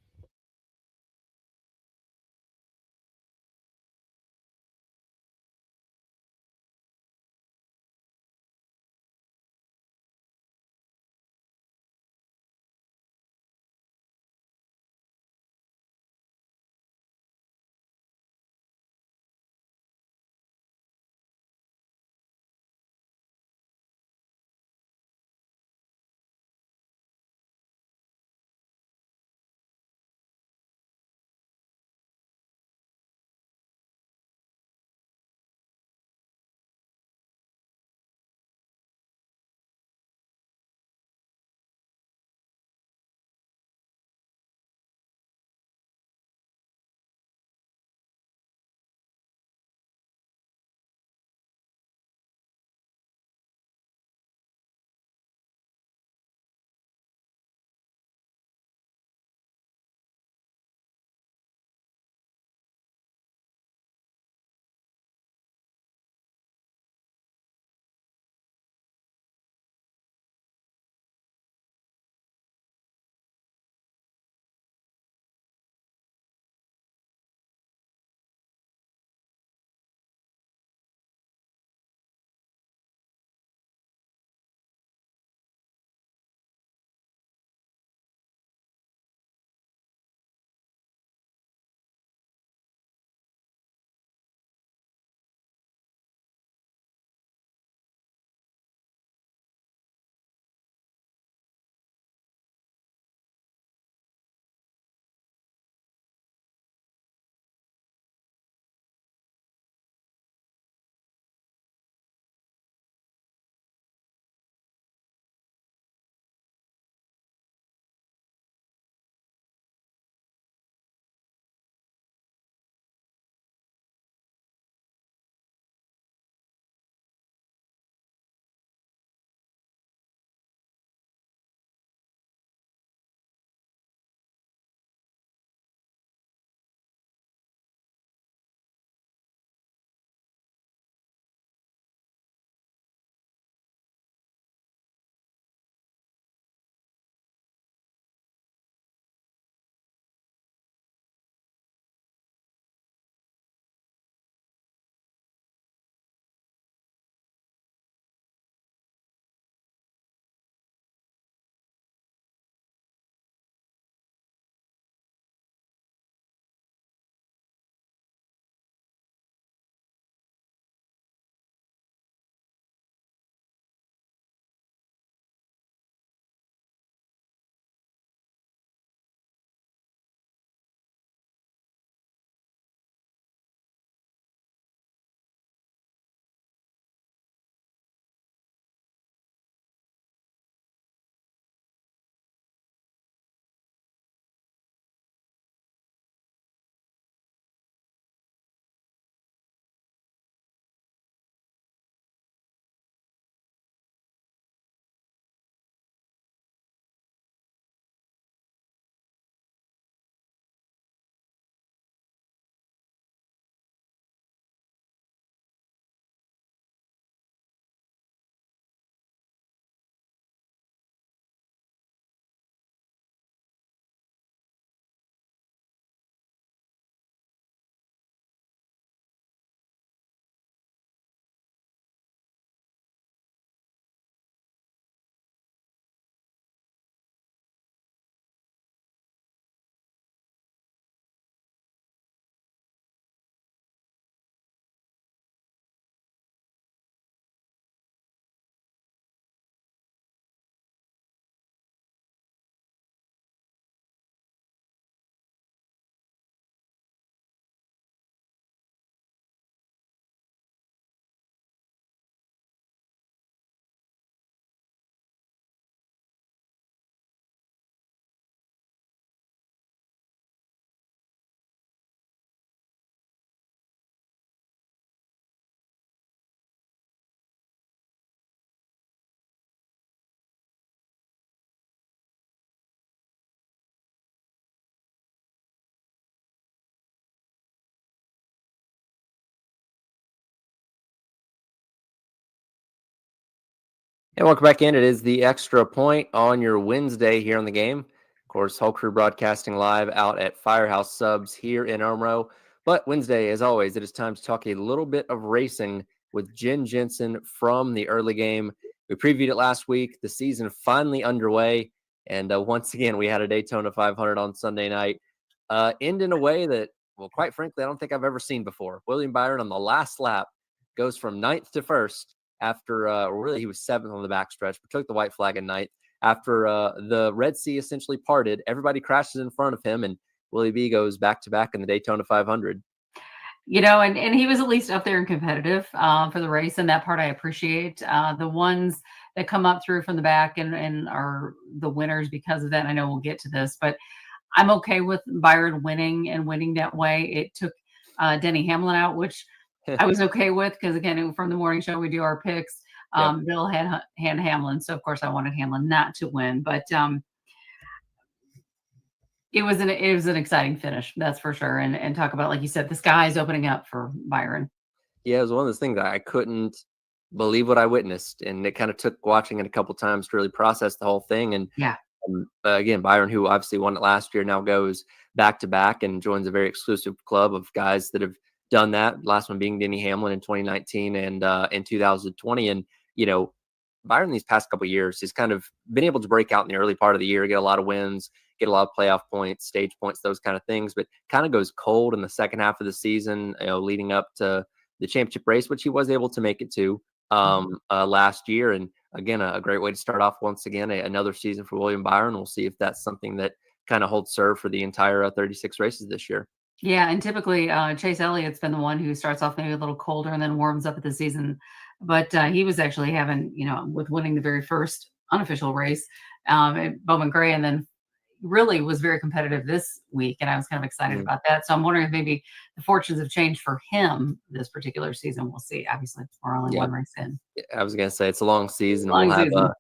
And welcome back in. It is the Extra Point on your Wednesday here on the game. Of course, whole crew broadcasting live out at Firehouse Subs here in Elmro. But Wednesday, as always, it is time to talk a little bit of racing with Jen Jensen from the early game. We previewed it last week. The season finally underway. And once again, we had a Daytona 500 on Sunday night. End in a way that, well, quite frankly, I don't think I've ever seen before. William Byron on the last lap goes from 9th to 1st. After really he was 7th on the backstretch, but took the white flag at ninth. After the Red Sea essentially parted, everybody crashes in front of him, and Willie B goes back to back in the Daytona 500.
And he was at least up there and competitive for the race, and that part I appreciate. The ones that come up through from the back and are the winners because of that. I know we'll get to this, but I'm okay with Byron winning that way. It took Denny Hamlin out, which I was okay with because, again, from the morning show, we do our picks. Bill had Hamlin. So, of course, I wanted Hamlin not to win. But it was an exciting finish, that's for sure. And talk about, like you said, the sky is opening up for Byron.
Yeah, it was one of those things that I couldn't believe what I witnessed. And it kind of took watching it a couple times to really process the whole thing. And again, Byron, who obviously won it last year, now goes back to back and joins a very exclusive club of guys that have done that. Last one being Denny Hamlin in 2019 and in 2020. And, Byron these past couple of years, he's kind of been able to break out in the early part of the year, get a lot of wins, get a lot of playoff points, stage points, those kind of things, but kind of goes cold in the second half of the season, leading up to the championship race, which he was able to make it to last year. And again, a great way to start off once again, another season for William Byron. We'll see if that's something that kind of holds serve for the entire 36 races this year.
Yeah, and typically Chase Elliott's been the one who starts off maybe a little colder and then warms up at the season. But he was actually having, with winning the very first unofficial race at Bowman Gray, and then really was very competitive this week. And I was kind of excited about that. So I'm wondering if maybe the fortunes have changed for him this particular season. We'll see. Obviously, we're only one race in.
I was going to say it's a long season. We'll have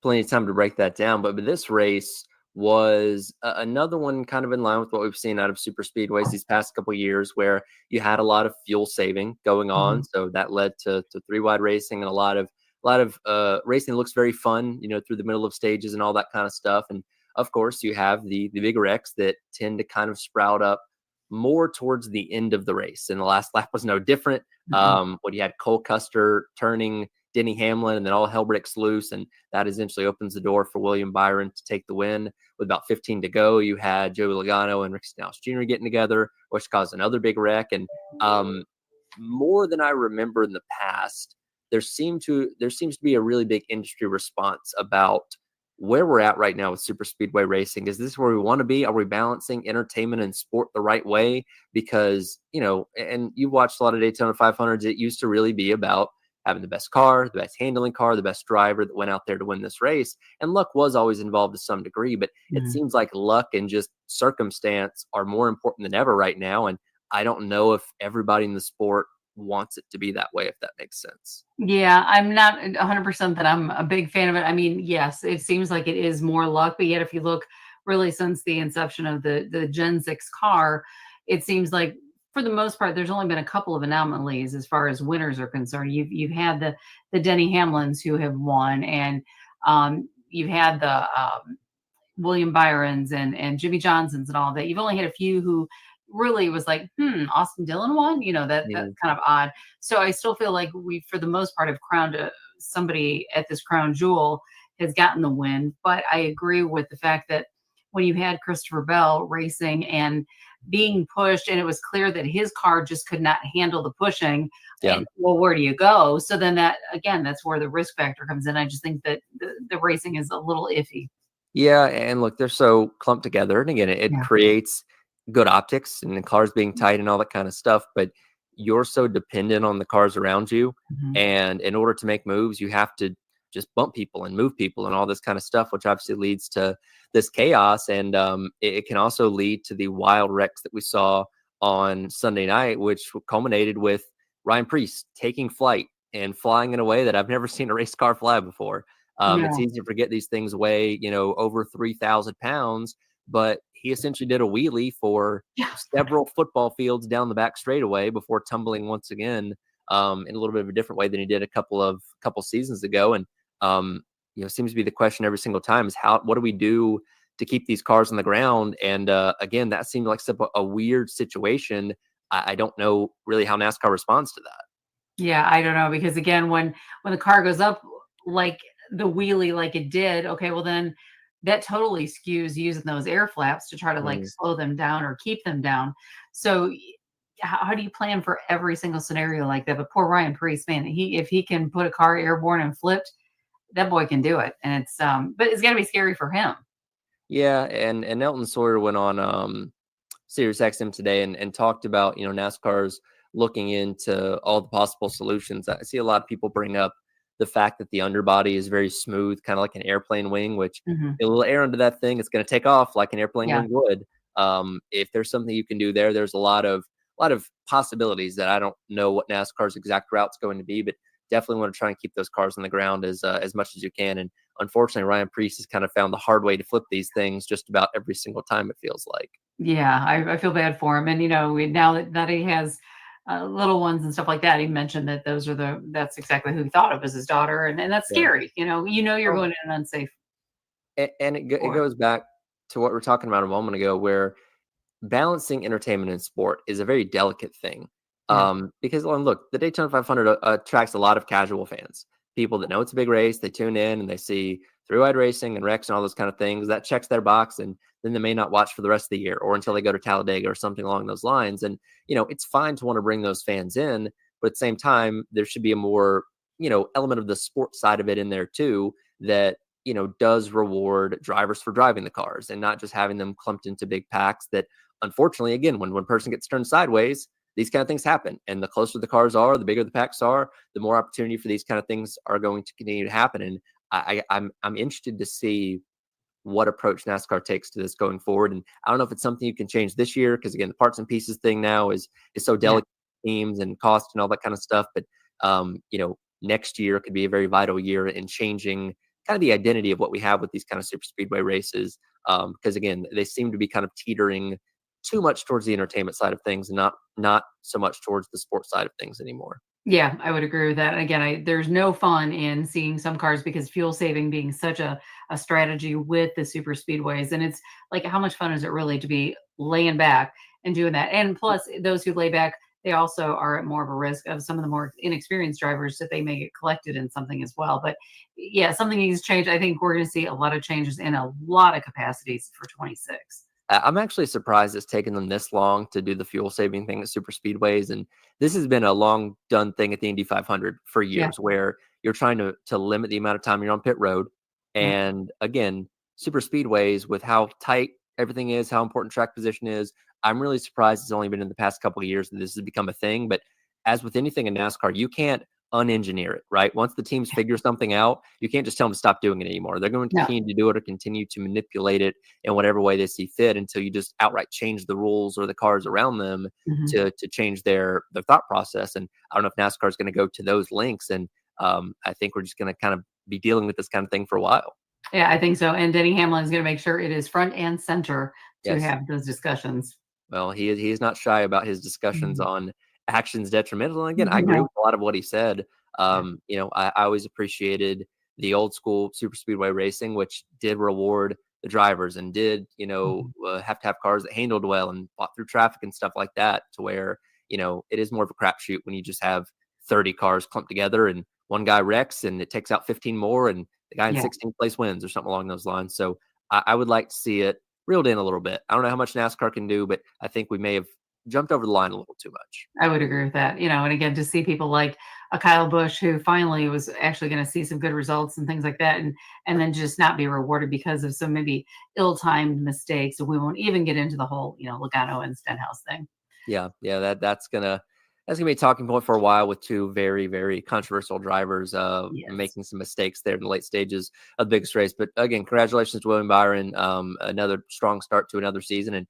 plenty of time to break that down. But this race was another one kind of in line with what we've seen out of super speedways these past couple of years, where you had a lot of fuel saving going on. So that led to three wide racing and a lot of racing that looks very fun, through the middle of stages and all that kind of stuff. And of course, you have the bigger wrecks that tend to kind of sprout up more towards the end of the race. And the last lap was no different. When you had Cole Custer turning Denny Hamlin, and then all hell breaks loose, and that essentially opens the door for William Byron to take the win. With about 15 to go, you had Joey Logano and Rick Stenhouse Jr. getting together, which caused another big wreck. And more than I remember in the past, there seems to be a really big industry response about where we're at right now with super speedway racing. Is this where we want to be? Are we balancing entertainment and sport the right way? Because, and you've watched a lot of Daytona 500s, it used to really be about having the best car, the best handling car, the best driver that went out there to win this race. And luck was always involved to some degree, but it seems like luck and just circumstance are more important than ever right now. And I don't know if everybody in the sport wants it to be that way, if that makes sense.
Yeah, I'm not 100% that I'm a big fan of it. I mean, yes, it seems like it is more luck, but yet if you look really since the inception of the Gen 6 car, it seems like for the most part, there's only been a couple of anomalies as far as winners are concerned. You've had the Denny Hamlins who have won, and you've had the William Byrons and Jimmy Johnsons and all that. You've only had a few who really was like, Austin Dillon won, that's kind of odd. So I still feel like we, for the most part, have crowned somebody at this crown jewel has gotten the win. But I agree with the fact that when you had Christopher Bell racing and being pushed, and it was clear that his car just could not handle the pushing. And, well, where do you go? So then that's where the risk factor comes in. I just think that the racing is a little iffy.
Yeah, and look, they're so clumped together, and again, it creates good optics and the cars being tight and all that kind of stuff, but you're so dependent on the cars around you. And in order to make moves, you have to just bump people and move people and all this kind of stuff, which obviously leads to this chaos. And it can also lead to the wild wrecks that we saw on Sunday night, which culminated with Ryan Preece taking flight and flying in a way that I've never seen a race car fly before. It's easy to forget these things weigh, over 3,000 pounds, but he essentially did a wheelie for several football fields down the back straightaway before tumbling once again in a little bit of a different way than he did a couple seasons ago. And seems to be the question every single time is what do we do to keep these cars on the ground? And again, that seemed like a weird situation. I don't know really how NASCAR responds to that.
Yeah, I don't know, because again, when the car goes up like the wheelie like it did, okay, well then that totally skews using those air flaps to try to like slow them down or keep them down. So how do you plan for every single scenario like that? But poor Ryan Preece, man, if he can put a car airborne and flipped, that boy can do it. And it's but it's gotta be scary for him.
Yeah, and Elton Sawyer went on Sirius XM today and talked about, NASCAR's looking into all the possible solutions. I see a lot of people bring up the fact that the underbody is very smooth, kind of like an airplane wing, which
Mhm.
a little air under that thing, it's going to take off like an airplane
Yeah.
wing would. If there's something you can do there's a lot of possibilities that I don't know what NASCAR's exact route's going to be, but definitely want to try and keep those cars on the ground as much as you can. And unfortunately, Ryan Preece has kind of found the hard way to flip these things just about every single time, it feels like.
Yeah, I feel bad for him. And now that he has little ones and stuff like that, he mentioned that that's exactly who he thought of as his daughter, and that's
Yeah.
scary. You're
Oh,
going in an unsafe
and it
sport.
goes back to what we were talking about a moment ago, where balancing entertainment and sport is a very delicate thing.
Yeah.
Because look, the Daytona 500 attracts a lot of casual fans, people that know it's a big race. They tune in and they see three-wide racing and wrecks and all those kind of things. That checks their box, and then they may not watch for the rest of the year or until they go to Talladega or something along those lines. And it's fine to want to bring those fans in, but at the same time, there should be a more element of the sport side of it in there too, that does reward drivers for driving the cars and not just having them clumped into big packs that, unfortunately, again, when one person gets turned sideways, these kind of things happen. And the closer the cars are, the bigger the packs are, the more opportunity for these kind of things are going to continue to happen. And I'm interested to see what approach NASCAR takes to this going forward. And I don't know if it's something you can change this year, because again, the parts and pieces thing now is so
Yeah.
delicate, teams and cost and all that kind of stuff. But next year could be a very vital year in changing kind of the identity of what we have with these kind of super speedway races. Because again, they seem to be kind of teetering too much towards the entertainment side of things and not so much towards the sports side of things anymore.
Yeah, I would agree with that. And again, there's no fun in seeing some cars, because fuel saving being such a strategy with the super speedways. And it's like, how much fun is it really to be laying back and doing that? And plus, those who lay back, they also are at more of a risk of some of the more inexperienced drivers that they may get collected in something as well. But yeah, something needs to change. I think we're going to see a lot of changes in a lot of capacities for 26.
I'm actually surprised it's taken them this long to do the fuel saving thing at super speedways. And this has been a long done thing at the Indy 500 for
Yeah,
years, where you're trying to limit the amount of time you're on pit road.
yeah,
And again, super speedways, with how tight everything is, how important track position is, I'm really surprised it's only been in the past couple of years that this has become a thing. But as with anything in NASCAR, you can't unengineer it, right? Once the teams figure something out, you can't just tell them to stop doing it anymore. They're going to
no.
continue to do it or continue to manipulate it in whatever way they see fit, until you just outright change the rules or the cars around them
Mhm.
to change their thought process. And I don't know if NASCAR is going to go to those links. And I think we're just going to kind of be dealing with this kind of thing for a while.
Yeah, I think so. And Denny Hamlin is going to make sure it is front and center to
Yes.
have those discussions.
Well, he is not shy about his discussions
Mhm.
on actions detrimental. And again, I agree with a lot of what he said.
Yeah.
I always appreciated the old school super speedway racing, which did reward the drivers and did,
Mhm.
have to have cars that handled well and fought through traffic and stuff like that, to where, it is more of a crapshoot when you just have 30 cars clumped together and one guy wrecks and it takes out 15 more and the guy in
Yeah.
16th place wins or something along those lines. So I would like to see it reeled in a little bit. I don't know how much NASCAR can do, but I think we may have jumped over the line a little too much.
I would agree with that. And again, to see people like a Kyle Busch, who finally was actually going to see some good results and things like that, and then just not be rewarded because of some maybe ill-timed mistakes. So we won't even get into the whole, Logano and Stenhouse thing.
Yeah, that's gonna be a talking point for a while, with two very, very controversial drivers
Yes.
making some mistakes there in the late stages of the biggest race. But again, congratulations to William Byron. Another strong start to another season. And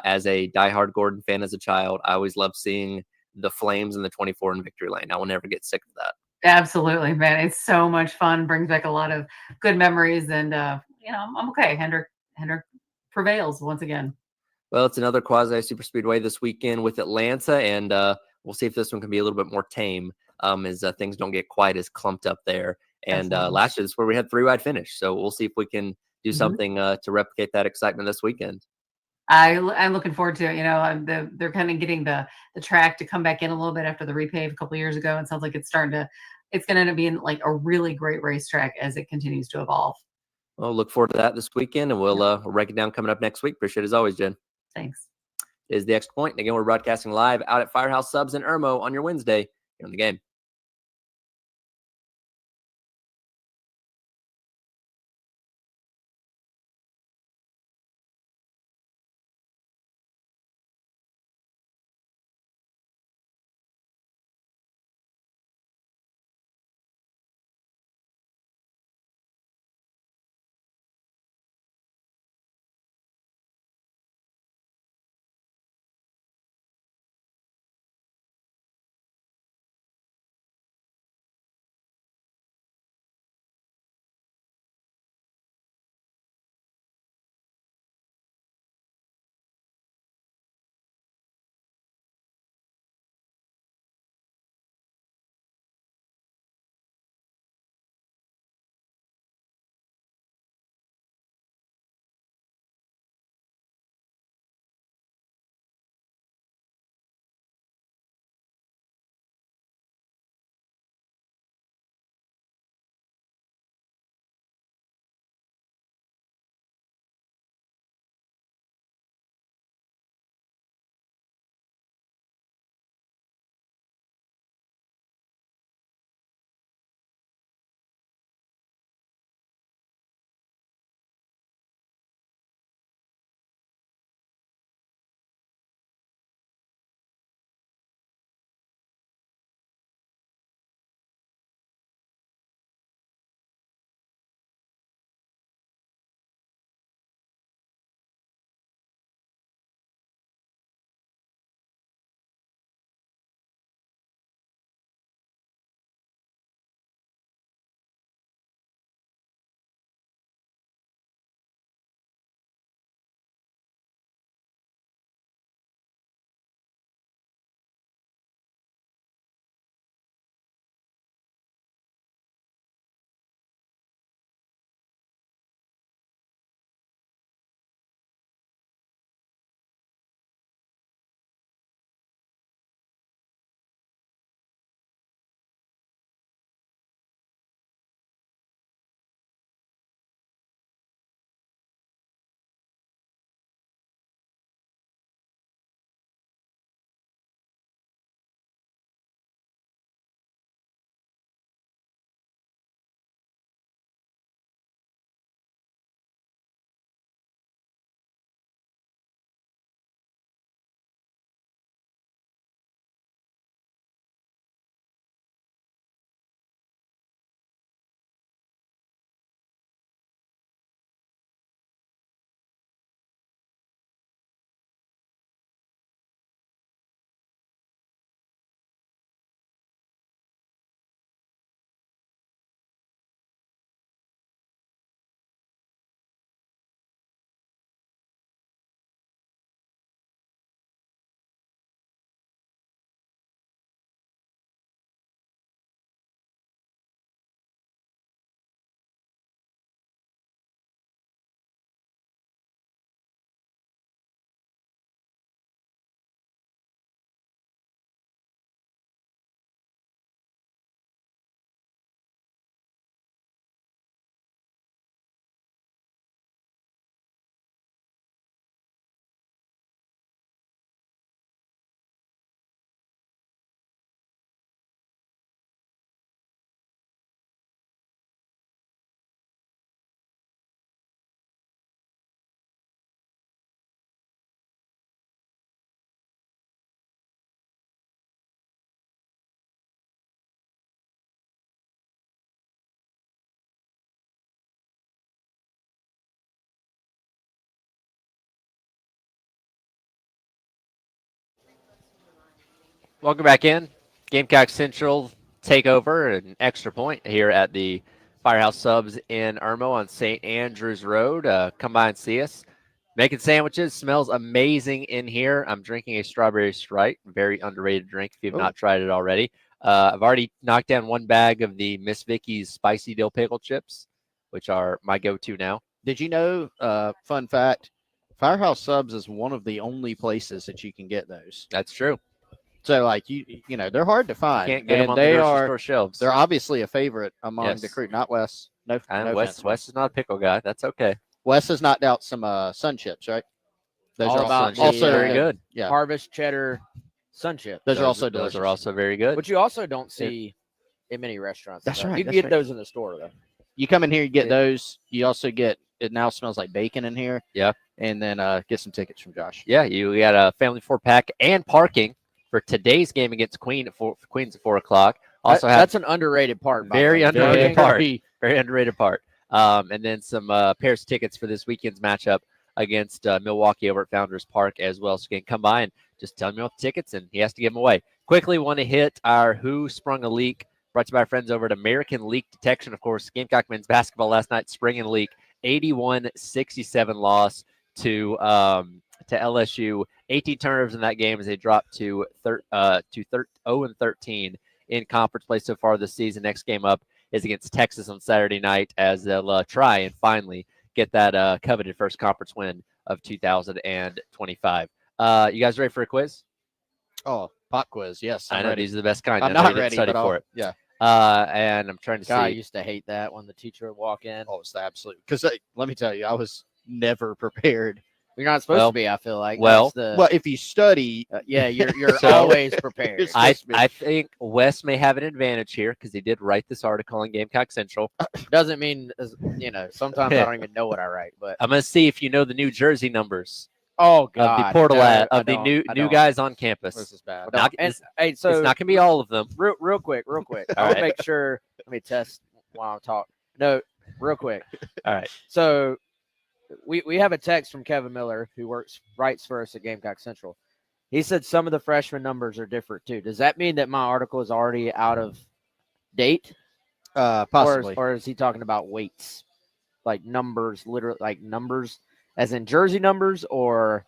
as a diehard Gordon fan as a child, I always loved seeing the flames in the 24 in victory lane. I will never get sick of that.
Absolutely, man. It's so much fun. Brings back a lot of good memories. And I'm okay. Hendrick prevails once again.
Well, it's another quasi super speedway this weekend with Atlanta, and we'll see if this one can be a little bit more tame, as things don't get quite as clumped up there. And
Definitely.
last year, this is where we had 3-wide finish. So we'll see if we can do
Mhm.
something to replicate that excitement this weekend.
I'm looking forward to it. They're kind of getting the track to come back in a little bit after the repave a couple years ago. It sounds like it's going to end up being like a really great racetrack as it continues to evolve.
Well, look forward to that this weekend, and we'll break it down coming up next week. Appreciate it as always, Jen.
Thanks.
It is the Extra Point. And again, we're broadcasting live out at Firehouse Subs in Irmo on your Wednesday here on the game. Welcome back in. Gamecock Central takeover, an Extra Point here at the Firehouse Subs in Irmo on St. Andrews Road. Come by and see us. Making sandwiches. Smells amazing in here. I'm drinking a strawberry Sprite. Very underrated drink if you've not tried it already. I've already knocked down one bag of the Miss Vicky's spicy dill pickle chips, which are my go-to now.
Did you know? Fun fact: Firehouse Subs is one of the only places that you can get those.
That's true.
So, like you know, they're hard to find.
Can't get them on the
they
grocery
are.
store shelves.
They're obviously a favorite among
Yes.
the crew. Not Wes. No,
And
no
Wes
offense,
is not a pickle guy. That's okay.
Wes has knocked out some sun chips, right? Those
All
are
about
also,
the,
also
very
good.
good.
Yeah,
Harvest cheddar sun chip.
those are also
Those
delicious.
are also very good.
Which you also don't see in many restaurants.
That's right,
You can
that's
get
right.
those in the store though.
You come in here, you get
Yeah.
those. You also get. It now smells like bacon in here.
Yeah.
And then get some tickets from Josh.
Yeah, you got a family 4-pack and parking for today's game against Queens at 4 o'clock. Also have
That's an underrated part. by the
very
way.
underrated
Parking.
part. Very underrated part. And then some pairs of tickets for this weekend's matchup against Milwaukee over at Founders Park as well. So you can come by and just tell me about the tickets, and he has to give them away. Quickly want to hit our Who Sprung a Leak, brought to you by our friends over at American Leak Detection. Of course, Gamecock men's basketball last night, spring and leak, 81-67 loss to LSU. 18 turnovers in that game as they dropped to 0-13 in conference play so far this season. Next game up is against Texas on Saturday night as they'll try and finally get that coveted first conference win of 2025. You guys ready for a quiz?
Oh, pop quiz. Yes,
I
I'm
know
ready.
these are the best kind.
I'm
I know
not
you didn't
ready,
study
but
for it.
yeah.
And I'm trying to
God, I
see.
used to hate that when the teacher would walk in.
Oh, it's the absolute. Because let me tell you, I was never prepared.
You're not supposed
Well-
to be. I feel like.
well-
That's the,
Well, if you study,
yeah, you're
So-
always prepared.
It's-
I think Wes may have an advantage here because he did write this article on Gamecock Central.
Doesn't mean sometimes I don't even know what I write. But
I'm gonna see if you know the New Jersey numbers
oh
of
god,
the portal
no,
ad,
I
of the
don't,
new
I
new
don't.
guys on campus.
this is bad.
I don't.
Not-
And
it's-
hey, so
it's not gonna be all of them.
real quick.
All
I will
right.
make sure. Let me test while I'm talking. No, real quick.
All right.
So we have a text from Kevin Miller who writes for us at Gamecock Central. He said some of the freshman numbers are different too. Does that mean that my article is already out of date,
Possibly.
or is he talking about weights, like numbers, literally like numbers, as in jersey numbers, or?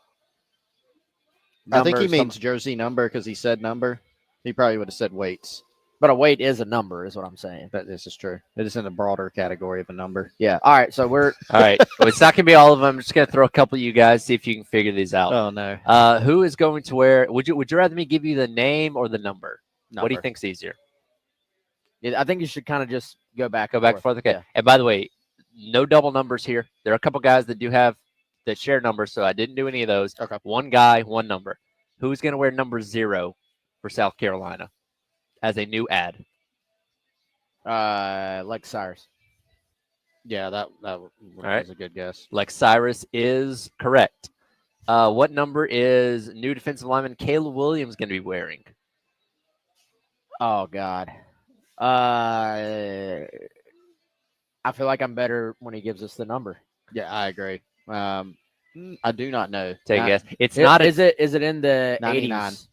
I think he
numbers,
means jersey number because he said number. He probably would have said weights.
but a weight is a number, is what I'm saying.
But this is true. It is in the broader category of a number.
Yeah. All right. So we're
All right. Well, it's not gonna be all of them. I'm just gonna throw a couple of you guys, see if you can figure these out.
Oh no.
Who is going to wear? Would you rather me give you the name or the number? What do you
Number.
think's easier?
I think you should kind of just go back.
Go back and forth. Okay.
Yeah.
And by the way, no double numbers here. There are a couple guys that share numbers, so I didn't do any of those.
Okay.
One guy, one number. Who's going to wear number 0 for South Carolina as a new ad?
Like Cyrus.
Yeah, that
right.
was a good guess.
Lex Cyrus is correct. What number is new defensive lineman Caleb Williams going to be wearing?
Oh God. I feel like I'm better when he gives us the number.
Yeah, I agree. I do not know.
Take a guess. It's
It-
not.
Is it in the
99.
80s?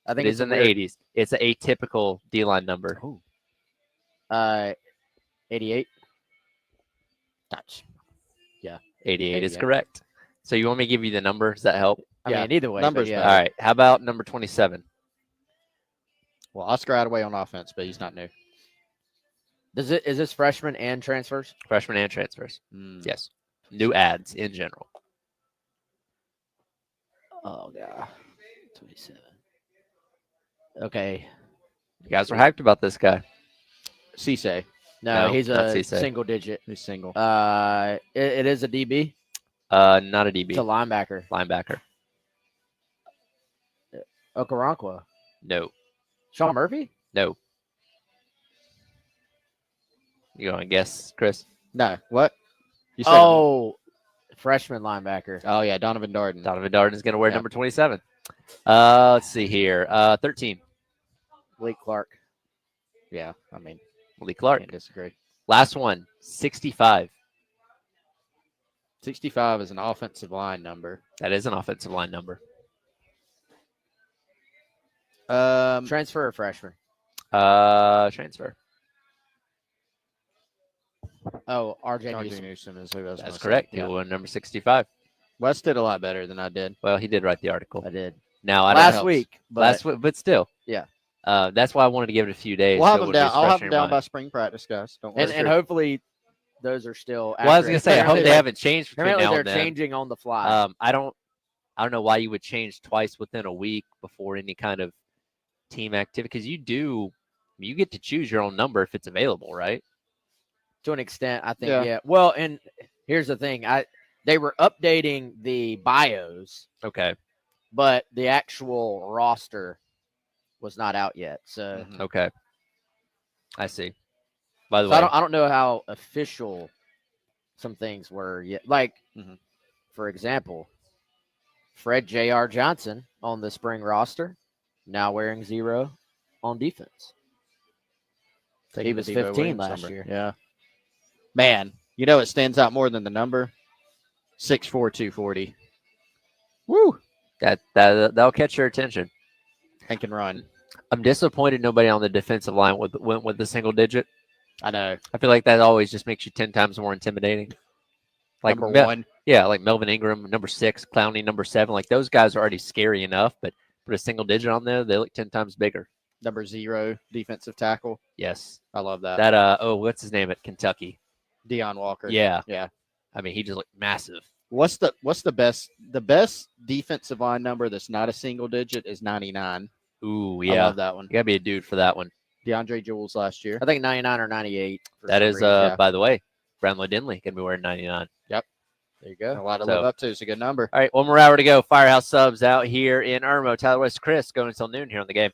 I
It
think
is
it's
in the
weird-
80s. It's an atypical D-line number.
88.
Touch.
88 is
88.
correct. So you want me to give you the number? Does that help?
I
Yeah,
mean, either way.
numbers
but yeah.
matter.
All right. How about number 27?
Well, Oscar Attaway on offense, but he's not new.
Is this freshman and transfers?
Freshman and transfers.
Mm.
Yes. New ads in general.
Oh God. 27. Okay.
You guys were hyped about this guy.
Cisse.
No,
No,
he's
not
a
Cisse.
single digit.
He's single.
It is a DB.
Not a DB.
It's a linebacker.
Linebacker.
Okoronkwo.
No.
Sean Murphy?
No. You going to guess, Chris?
No. What? You said
Oh, freshman linebacker.
Oh yeah, Donovan Darden.
Donovan Darden is going to wear
Yeah.
number 27. Let's see here. 13.
Blake Clark.
Yeah, I mean,
Lee Clark.
can't disagree.
Last one. 65.
65 is an offensive line number.
That is an offensive line number.
Transfer or freshman?
Transfer.
Oh, RJ
RJ
Newsom.
Newsom is who I was
That's
gonna say.
correct.
Yeah.
He won number 65.
Wes did a lot better than I did.
Well, he did write the article.
I did.
Now, I don't
Last
know.
week. But
Last week, but still.
Yeah.
That's why I wanted to give it a few days.
We'll have
so it
them
wouldn't be
down.
as
I'll
fresh
have
in
them
your
down by
mind.
spring practice, guys. Don't worry.
And hopefully those are still accurate.
Well, I was gonna say, I hope
Apparently
they haven't changed between
Apparently
now
they're
and then.
changing on the fly.
I don't know why you would change twice within a week before any kind of team activity, because you get to choose your own number if it's available, right?
To an extent, I think,
Yeah.
yeah. Well, and here's the thing. They were updating the bios,
Okay.
but the actual roster was not out yet. So,
Okay. I see. By the
so
way,
I don't know how official some things were yet. Like, for example, Fred J.R. Johnson on the spring roster, now wearing 0 on defense.
Taking
He
the
was
Devo
15
Williams
last
number.
year.
Yeah. Man, you know it stands out more than the number? 6'4", 240. Woo!
that'll catch your attention.
And can run.
I'm disappointed nobody on the defensive line went with the single digit.
I know.
I feel like that always just makes you 10 times more intimidating. Like
Number 1.
Yeah, like Melvin Ingram, number 6, Clowney, number 7. Like those guys are already scary enough, but put a single digit on there, they look 10 times bigger.
Number 0 defensive tackle.
Yes.
I love that.
What's his name at Kentucky?
Deion Walker.
Yeah.
Yeah.
I mean, he just looked massive.
What's the best defensive line number that's not a single digit is 99.
Ooh,
I
yeah.
love that one.
You gotta be a dude for that one.
DeAndre Jules last year.
I think 99 or 98.
That is,
yeah.
by the way, Brownlow Dinley gonna be wearing 99.
Yep.
There you go.
A lot to
So-
live up to. It's a good number.
All right, one more hour to go. Firehouse Subs out here in Irmo. Tyler West, Chris going until noon here on the game.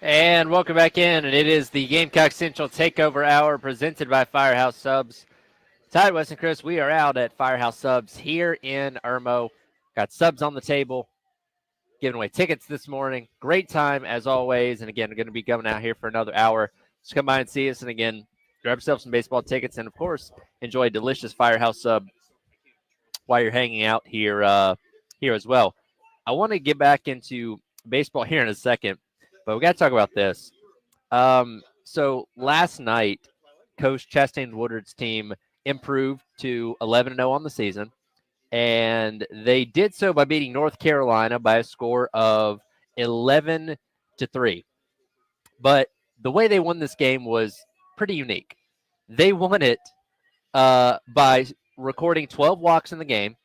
And welcome back in, and it is the Gamecock Central Takeover Hour presented by Firehouse Subs. Tide West and Chris, we are out at Firehouse Subs here in Irmo. Got subs on the table, giving away tickets this morning. Great time as always, and again, we're going to be coming out here for another hour. Just come by and see us, and again, grab yourself some baseball tickets, and of course, enjoy a delicious Firehouse Sub while you're hanging out here here as well. I want to get back into baseball here in a second, but we got to talk about this. So last night, Coach Chastain Woodard's team improved to 11-0 on the season, and they did so by beating North Carolina by a score of 11-3. But the way they won this game was pretty unique. They won it by recording 12 walks in the game,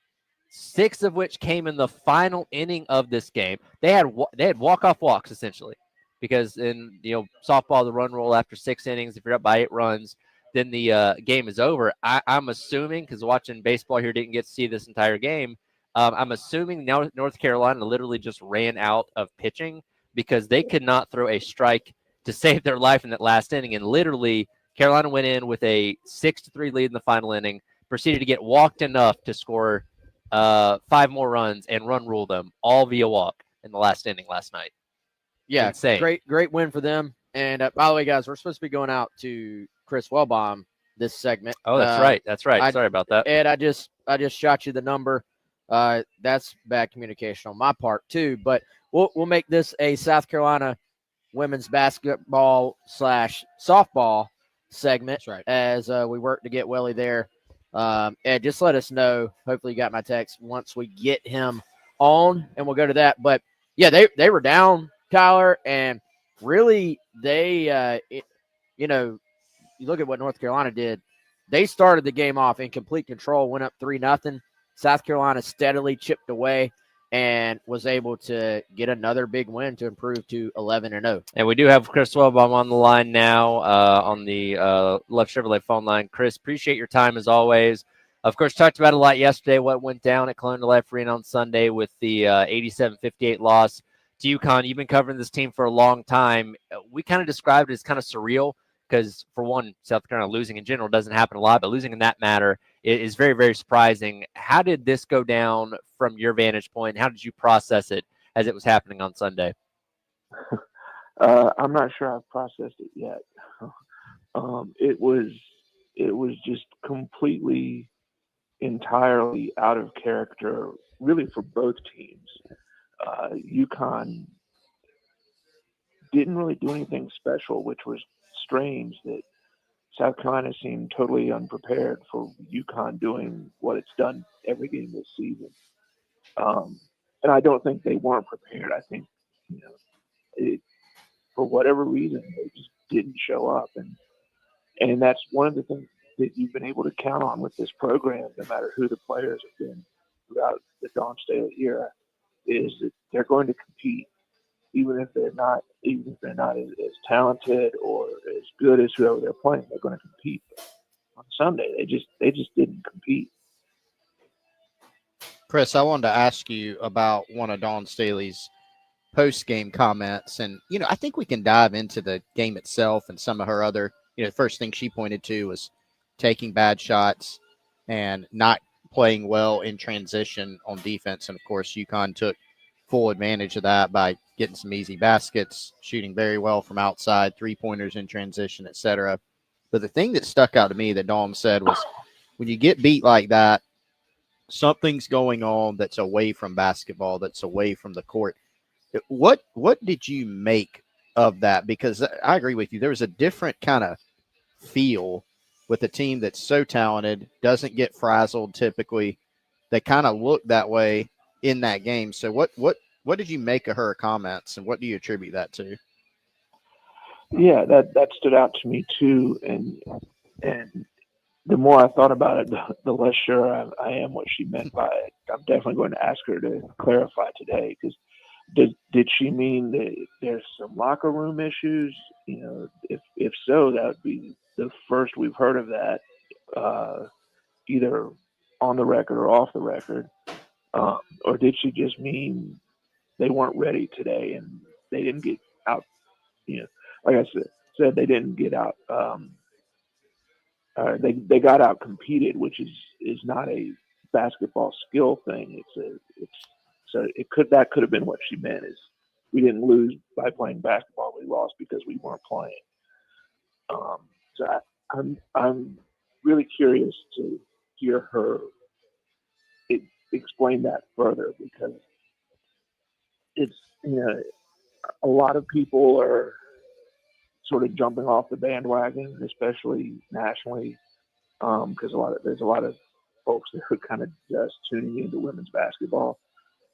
6 of which came in the final inning of this game. They had walk-off walks essentially, because in softball, the run rule after 6 innings, if you're up by 8 runs, then the game is over. I'm assuming, because watching baseball here didn't get to see this entire game, I'm assuming now North Carolina literally just ran out of pitching because they could not throw a strike to save their life in that last inning, and literally Carolina went in with a 6-3 lead in the final inning, proceeded to get walked enough to score 5 more runs and run rule them all via walk in the last inning last night.
Yeah,
Insane.
great win for them. And by the way, guys, we're supposed to be going out to Chris Wellbaum this segment.
Oh, that's right. That's right. Sorry about that.
Ed, I just shot you the number. That's bad communication on my part too. But we'll make this a South Carolina women's basketball / softball segment.
That's right.
As we work to get Welly there. Ed, just let us know. Hopefully, you got my text once we get him on, and we'll go to that. But yeah, they were down, Tyler, and really you look at what North Carolina did. They started the game off in complete control, went up 3-0. South Carolina steadily chipped away and was able to get another big win to improve to 11-0.
And we do have Chris Wellbaum on the line now on the Left Chevrolet phone line. Chris, appreciate your time as always. Of course, talked about a lot yesterday, what went down at Colonial Life Arena on Sunday with the 87-58 loss to UConn. You've been covering this team for a long time. We kind of described it as kind of surreal because, for one, South Carolina losing in general doesn't happen a lot, but losing in that matter is very, very surprising. How did this go down from your vantage point? How did you process it as it was happening on Sunday?
I'm not sure I've processed it yet. It was just completely, entirely out of character, really, for both teams. UConn didn't really do anything special, which was strange that South Carolina seemed totally unprepared for UConn doing what it's done every game this season. And I don't think they weren't prepared. I think, for whatever reason, they just didn't show up. And that's one of the things that you've been able to count on with this program, no matter who the players have been throughout the Dawn Staley era, is that they're going to compete, even if they're not as talented or as good as whoever they're playing. They're going to compete. On Sunday, they just didn't compete.
Chris, I wanted to ask you about one of Dawn Staley's post-game comments, and I think we can dive into the game itself and some of her other. The first thing she pointed to was taking bad shots and not playing well in transition on defense, and of course, UConn took full advantage of that by getting some easy baskets, shooting very well from outside, 3-pointers in transition, etc. But the thing that stuck out to me that Dawn said was, when you get beat like that, something's going on that's away from basketball, that's away from the court. What did you make of that? Because I agree with you. There was a different kind of feel with a team that's so talented, doesn't get frazzled typically. They kind of look that way in that game. So what did you make of her comments, and what do you attribute that to?
Yeah, that stood out to me too, and the more I thought about it, the less sure I am what she meant by it. I'm definitely going to ask her to clarify today, because did she mean that there's some locker room issues? If so, that would be the first we've heard of that, either on the record or off the record. Or did she just mean they weren't ready today and they didn't get out, like I said, they didn't get out. They got out competed, which is not a basketball skill thing. That could have been what she meant, is we didn't lose by playing basketball. We lost because we weren't playing. I'm really curious to hear her explain that further, because it's, a lot of people are sort of jumping off the bandwagon, especially nationally, because there's a lot of folks that are kind of just tuning into women's basketball.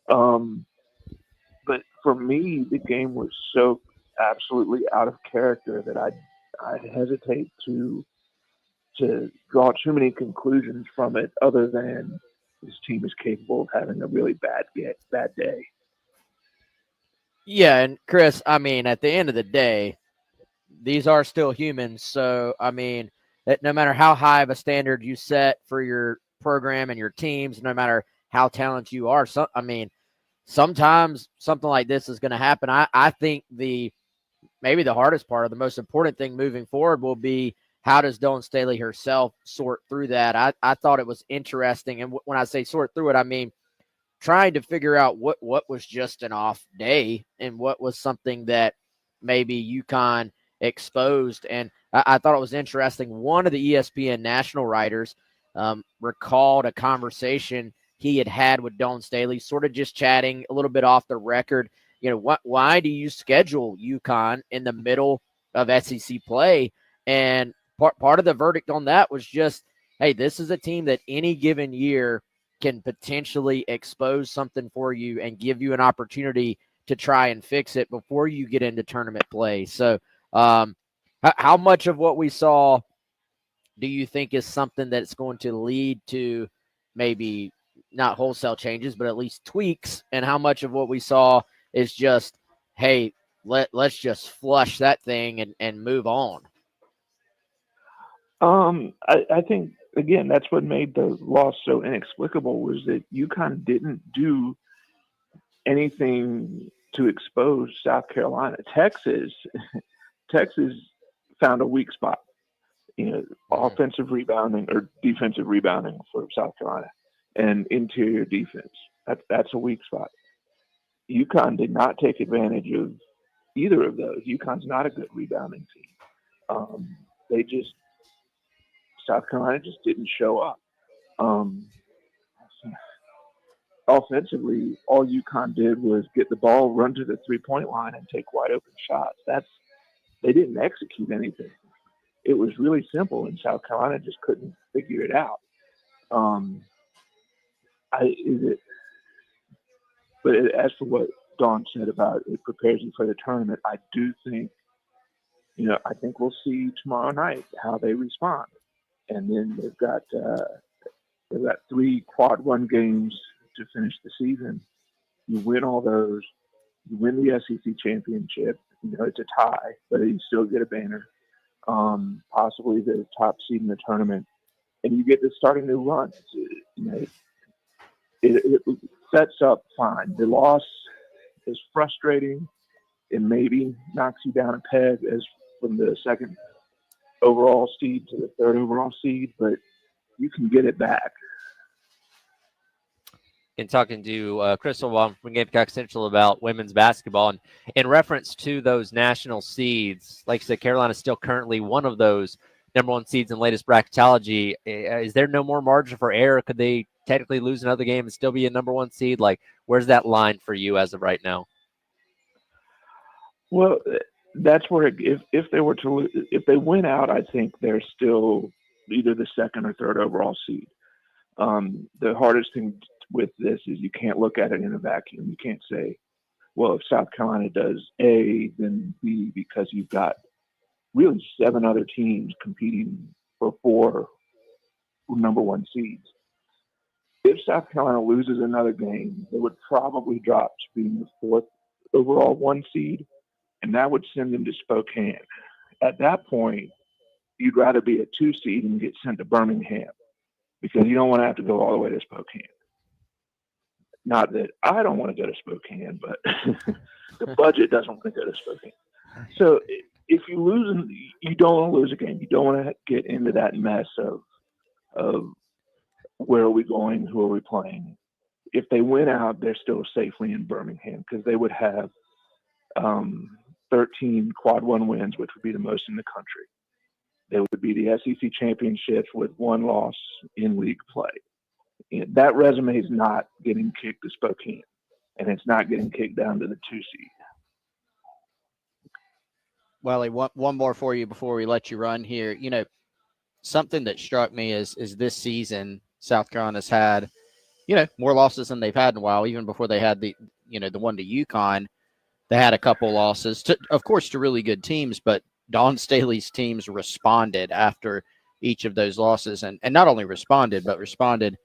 But for me, the game was so absolutely out of character that I hesitate to draw too many conclusions from it, other than this team is capable of having a really bad day.
Yeah, and Chris, I mean, at the end of the day, these are still humans. So, I mean, that no matter how high of a standard you set for your program and your teams, no matter how talented you are, sometimes something like this is going to happen. I think maybe the hardest part, or the most important thing moving forward, will be how does Dawn Staley herself sort through that. I thought it was interesting. And when I say sort through it, I mean trying to figure out what was just an off day and what was something that maybe UConn exposed. And I thought it was interesting. One of the ESPN national writers recalled a conversation he had with Dawn Staley, sort of just chatting a little bit off the record. Why do you schedule UConn in the middle of SEC play? And part of the verdict on that was just, hey, this is a team that any given year can potentially expose something for you and give you an opportunity to try and fix it before you get into tournament play. So how much of what we saw do you think is something that's going to lead to maybe not wholesale changes, but at least tweaks? And how much of what we saw is just, hey, let's just flush that thing and move on?
I think, again, that's what made the loss so inexplicable, was that UConn didn't do anything to expose South Carolina. Texas found a weak spot, offensive rebounding or defensive rebounding for South Carolina, and interior defense. That's a weak spot. UConn did not take advantage of either of those. UConn's not a good rebounding team. South Carolina just didn't show up. Offensively, all UConn did was get the ball, run to the three-point line, and take wide open shots. They didn't execute anything. It was really simple, and South Carolina just couldn't figure it out. But as for what Dawn said about it prepares you for the tournament, I do think, I think we'll see tomorrow night how they respond. And then they've got 3 quad run games to finish the season. You win all those, you win the SEC championship. It's a tie, but you still get a banner, possibly the top seed in the tournament, and you get to start a new run. It sets up fine. The loss is frustrating. It maybe knocks you down a peg as from the second overall seed to the third overall seed, but you can get it back.
In talking to Crystal Wong from Gamecock Central about women's basketball, and in reference to those national seeds, like I said, Carolina's still currently one of those number 1 seeds in latest bracketology. Is there no more margin for error? Could they technically lose another game and still be a number 1 seed? Like, where's that line for you as of right now?
Well, that's where if they win out, I think they're still either the second or third overall seed. The hardest thing with this is you can't look at it in a vacuum. You can't say, well, if South Carolina does A, then B, because you've got really 7 other teams competing for 4 number 1 seeds. If South Carolina loses another game, they would probably drop to being the 4th overall 1 seed, and that would send them to Spokane. At that point, you'd rather be a 2 seed and get sent to Birmingham, because you don't want to have to go all the way to Spokane. Not that I don't want to go to Spokane, but the budget doesn't want to go to Spokane. So if you lose, you don't want to lose a game. You don't want to get into that mess of where are we going, who are we playing. If they win out, they're still safely in Birmingham because they would have 13 quad one wins, which would be the most in the country. They would be the SEC championships with one loss in league play. And that resume is not getting kicked to Spokane, and it's not getting kicked down to the 2 seed.
Welly, one more for you before we let you run here. You know, something that struck me is this season South Carolina's had, you know, more losses than they've had in a while. Even before they had the one to UConn, they had a couple losses to, of course, to really good teams, but Don Staley's teams responded after each of those losses, and not only responded, but responded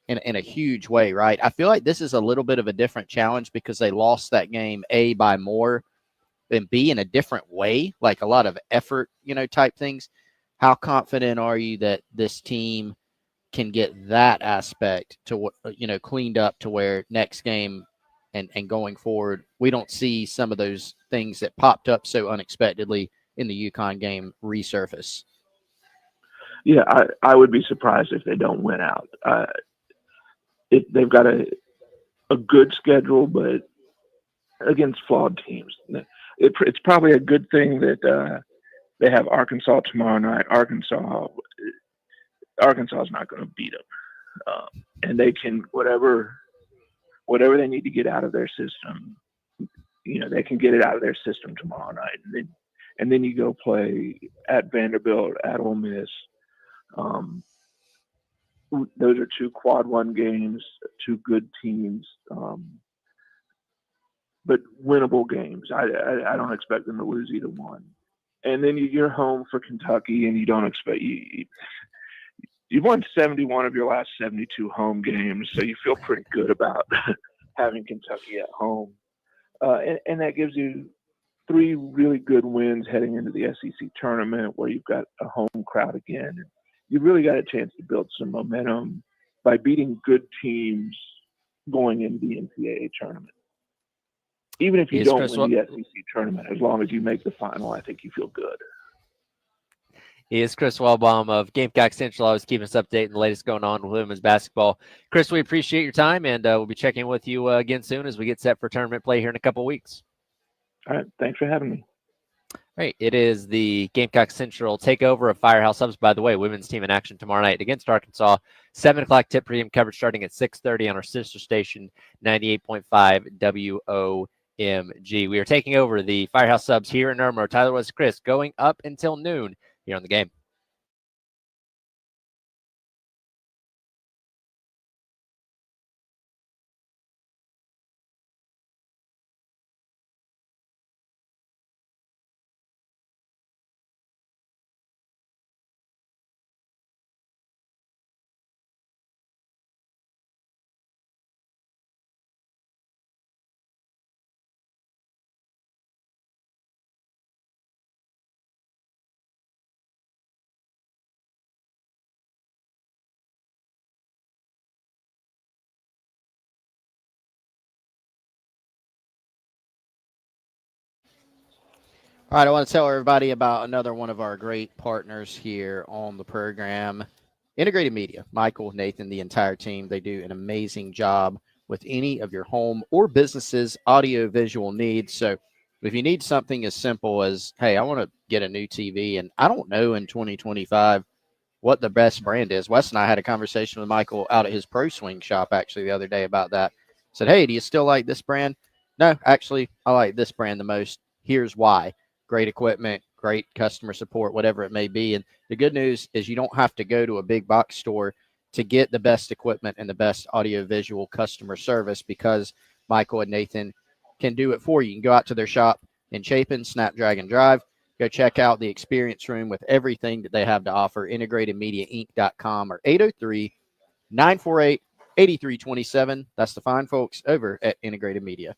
in a huge way, right? I feel like this is a little bit of a different challenge because they lost that game, A, by more, and B, in a different way, like a lot of effort, type things. How confident are you that this team can get that aspect to, cleaned up to where next game and going forward, we don't see some of those things that popped up so unexpectedly in the UConn game resurface?
Yeah, I would be surprised if they don't win out. They've got a good schedule, but against flawed teams. It's probably a good thing that they have Arkansas tomorrow night. Arkansas is not going to beat them, and they can whatever they need to get out of their system. They can get it out of their system tomorrow night, and then you go play at Vanderbilt, at Ole Miss. Those are two quad one games, two good teams, but winnable games. I don't expect them to lose either one. And then you're home for Kentucky, and you don't expect you've won 71 of your last 72 home games, so you feel pretty good about having Kentucky at home. And that gives you 3 really good wins heading into the SEC tournament where you've got a home crowd again. You've really got a chance to build some momentum by beating good teams going into the NCAA tournament. Even if you don't win the SEC tournament, as long as you make the final, I think you feel good.
He is Chris Wellbaum of Gamecock Central. Always keeping us updated on the latest going on with women's basketball. Chris, we appreciate your time, and we'll be checking with you again soon as we get set for tournament play here in a couple of weeks.
All right. Thanks for having me.
All right. It is the Gamecock Central takeover of Firehouse Subs. By the way, women's team in action tomorrow night against Arkansas. 7 o'clock tip pregame coverage starting at 6:30 on our sister station, 98.5 WOMG. We are taking over the Firehouse Subs here in Irmo. Tyler was Chris going up until noon here on the game.
All right, I want to tell everybody about another one of our great partners here on the program, Integrated Media. Michael, Nathan, the entire team, they do an amazing job with any of your home or business's audio-visual needs. So if you need something as simple as, hey, I want to get a new TV, and I don't know in 2025 what the best brand is. Wes and I had a conversation with Michael out at his Pro Swing shop actually the other day about that. Said, hey, do you still like this brand? No, actually, I like this brand the most. Here's why. Great equipment, great customer support, whatever it may be. And the good news is you don't have to go to a big box store to get the best equipment and the best audio-visual customer service because Michael and Nathan can do it for you. You can go out to their shop in Chapin, Snapdragon Drive. Go check out the experience room with everything that they have to offer, integratedmediainc.com or 803-948-8327. That's the fine folks over at Integrated Media.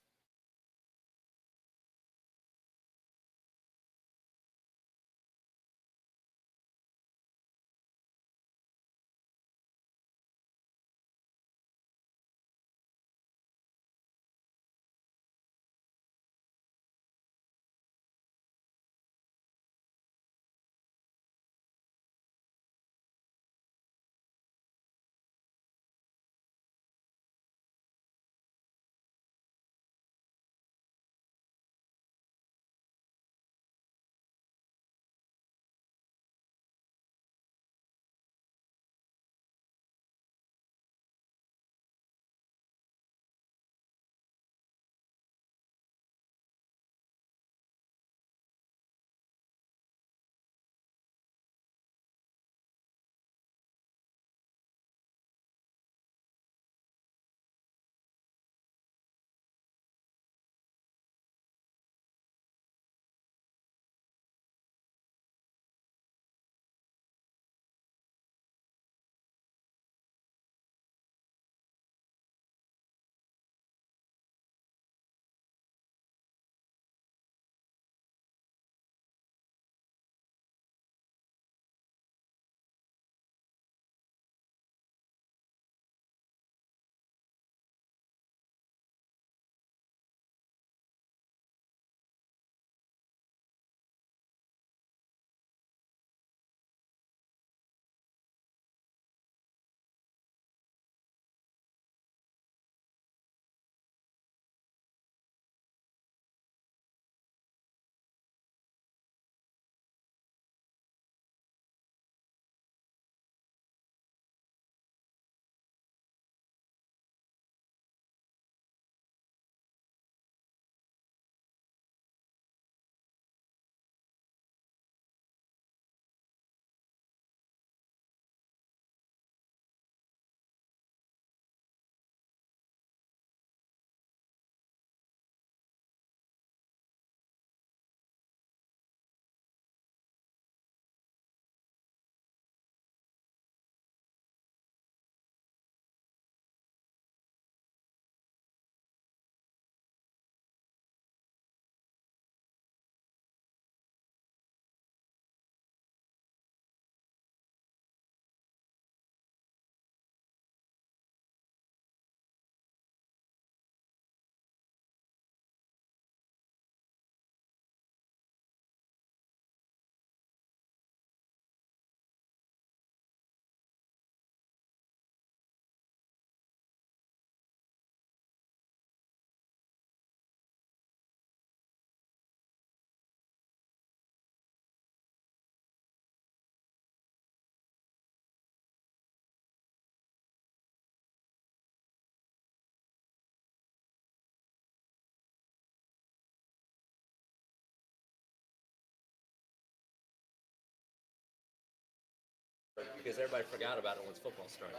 Because everybody forgot about it once football started.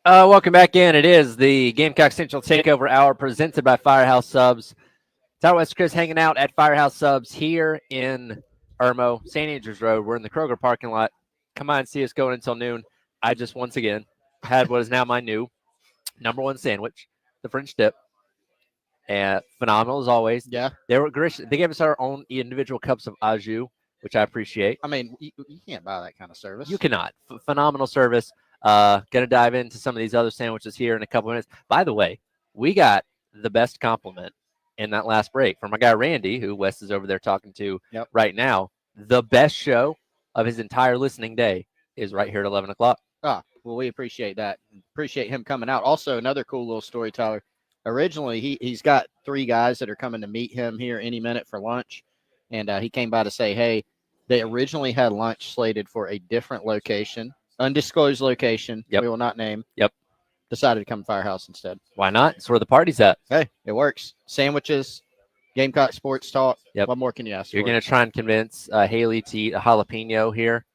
Welcome back in. It is the Gamecock Central Takeover Hour presented by Firehouse Subs. Tyler West Chris hanging out at Firehouse Subs here in Irmo, St. Andrews Road. We're in the Kroger parking lot. Come on and see us going until noon. I just once again had what is now my new #1 sandwich, the French dip. And phenomenal as always.
Yeah.
They were gracious. They gave us our own individual cups of au jus, which I appreciate.
I mean, you can't buy that kind of service.
You cannot. Phenomenal service. Gonna dive into some of these other sandwiches here in a couple minutes. By the way, we got the best compliment in that last break from my guy Randy, who Wes is over there talking to right now. The best show of his entire listening day is right here at 11 o'clock.
Ah, well, we appreciate that. Appreciate him coming out. Also, another cool little story, Tyler. Originally, he's got 3 guys that are coming to meet him here any minute for lunch. And he came by to say, hey, they originally had lunch slated for a different location, undisclosed location.
Yep.
We will not name.
Yep.
Decided to come to Firehouse instead.
Why not? It's where the party's at.
Hey, it works. Sandwiches, Gamecock Sports Talk.
Yep.
What more can you ask
You're
for?
going to try and convince Haley to eat a jalapeno here.